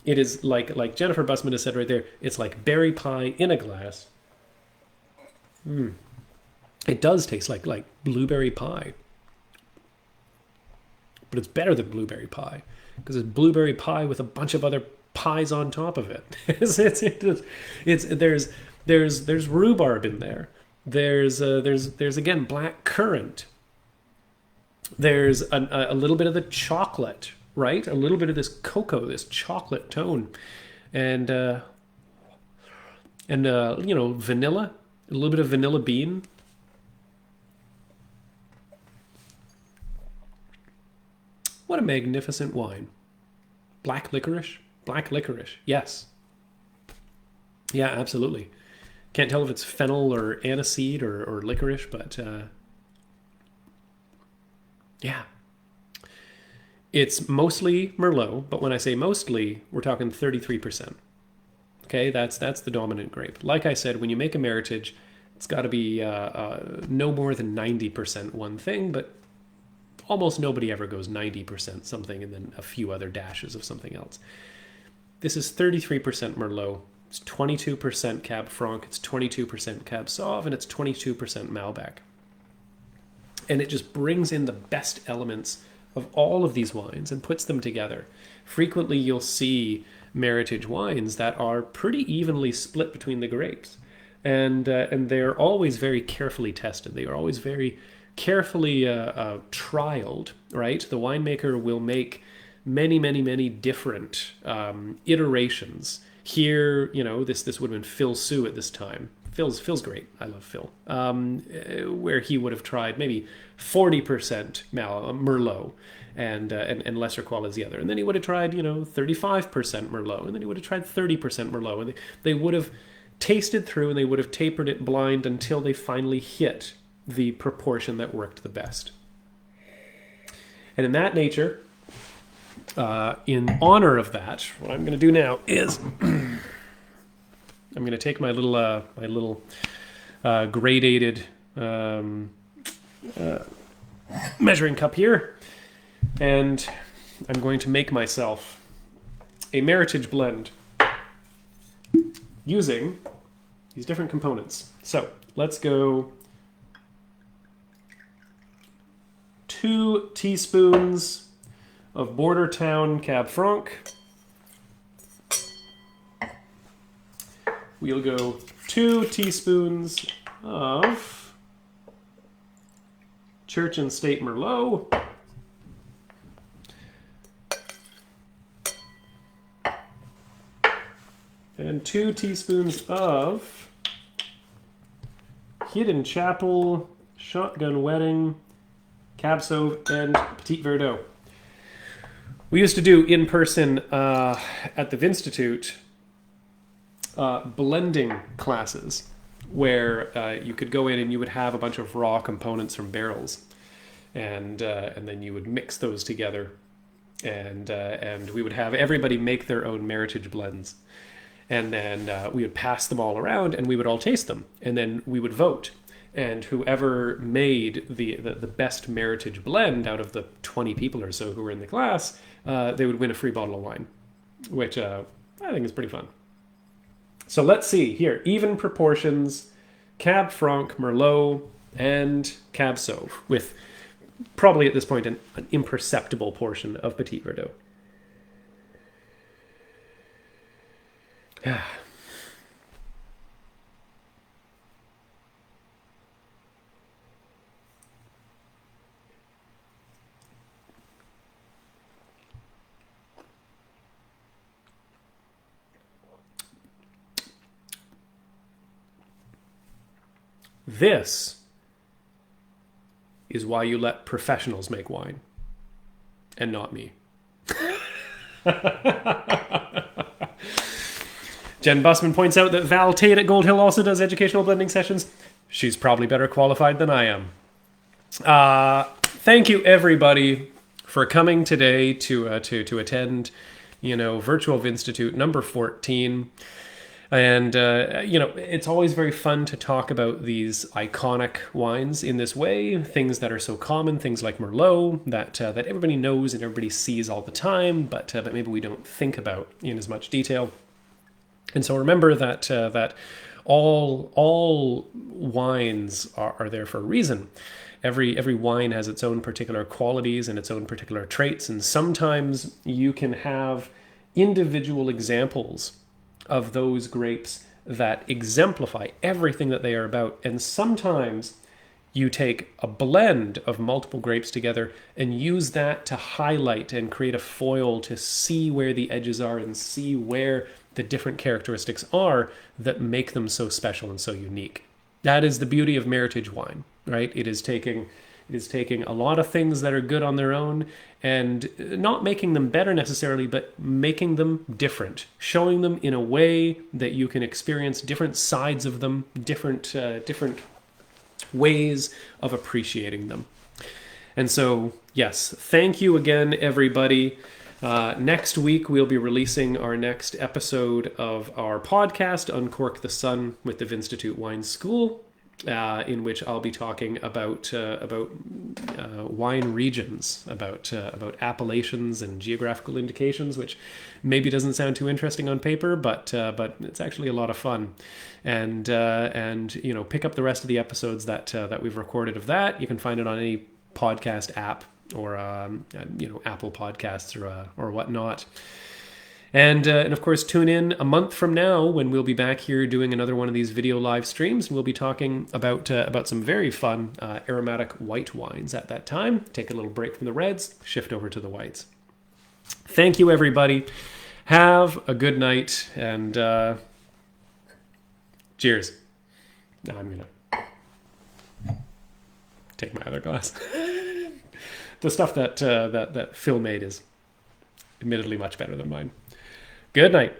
It is like Jennifer Bussman has said right there, it's like berry pie in a glass. It does taste like blueberry pie. But it's better than blueberry pie because it's blueberry pie with a bunch of other pies on top of it. There's rhubarb in there. There's again black currant. There's a little bit of the chocolate, right? A little bit of this cocoa, this chocolate tone, and vanilla, a little bit of vanilla bean. What a magnificent wine. Black licorice. Black licorice, yes. Yeah, absolutely. Can't tell if it's fennel or aniseed or licorice, but yeah. It's mostly Merlot, but when I say mostly, we're talking 33%. Okay, that's the dominant grape. Like I said, when you make a Meritage, it's got to be no more than 90% one thing, but almost nobody ever goes 90% something and then a few other dashes of something else. This is 33% Merlot. It's 22% Cab Franc. It's 22% Cab Sauv, and it's 22% Malbec. And it just brings in the best elements of all of these wines and puts them together. Frequently, you'll see Meritage wines that are pretty evenly split between the grapes, and they're always very carefully tested. They are always very carefully trialed. Right, the winemaker will make many different iterations. Here, this would have been Phil Sue at this time. Phil's great. I love Phil. Where he would have tried maybe 40% Merlot and lesser qualities the other. And then he would have tried, 35% Merlot. And then he would have tried 30% Merlot. And they would have tasted through and they would have tapered it blind until they finally hit the proportion that worked the best. And in that nature, in honor of that, what I'm going to do now is I'm going to take my little gradated measuring cup here, and I'm going to make myself a Meritage blend using these different components. So let's go 2 teaspoons of Bordertown Cab Franc. We'll go 2 teaspoons of Church and State Merlot. And 2 teaspoons of Hidden Chapel, Shotgun Wedding, Cab Sauv, and Petit Verdot. We used to do in-person at the Vinstitute blending classes where you could go in and you would have a bunch of raw components from barrels, and then you would mix those together, and we would have everybody make their own Meritage blends. And then we would pass them all around, and we would all taste them, and then we would vote. And whoever made the best Meritage blend out of the 20 people or so who were in the class, they would win a free bottle of wine, which I think is pretty fun. So let's see here. Even proportions, Cab Franc, Merlot, and Cab Sauv, with probably at this point an imperceptible portion of Petit Verdot. This is why you let professionals make wine and not me. Jen Bussman points out that Val Tate at Gold Hill also does educational blending sessions. She's probably better qualified than I am. Thank you, everybody, for coming today to attend, Virtual Vinstitute number 14. And, it's always very fun to talk about these iconic wines in this way, things that are so common, things like Merlot, that everybody knows and everybody sees all the time, but maybe we don't think about in as much detail. And so remember that all wines are there for a reason. Every wine has its own particular qualities and its own particular traits, and sometimes you can have individual examples of those grapes that exemplify everything that they are about. And sometimes you take a blend of multiple grapes together and use that to highlight and create a foil to see where the edges are and see where the different characteristics are that make them so special and so unique. That is the beauty of Meritage wine, right? It is taking a lot of things that are good on their own and not making them better necessarily, but making them different, showing them in a way that you can experience different sides of them, different ways of appreciating them. And so, yes, thank you again, everybody. Next week, we'll be releasing our next episode of our podcast, Uncork the Sun with the Vinstitute Wine School, in which I'll be talking about wine regions, about appellations and geographical indications, which maybe doesn't sound too interesting on paper, but it's actually a lot of fun. And pick up the rest of the episodes that we've recorded of that. You can find it on any podcast app or Apple Podcasts or whatnot. And of course, tune in a month from now when we'll be back here doing another one of these video live streams. And we'll be talking about some very fun aromatic white wines at that time. Take a little break from the reds, shift over to the whites. Thank you, everybody. Have a good night, and cheers. Now I'm going to take my other glass. The stuff that Phil made is admittedly much better than mine. Good night.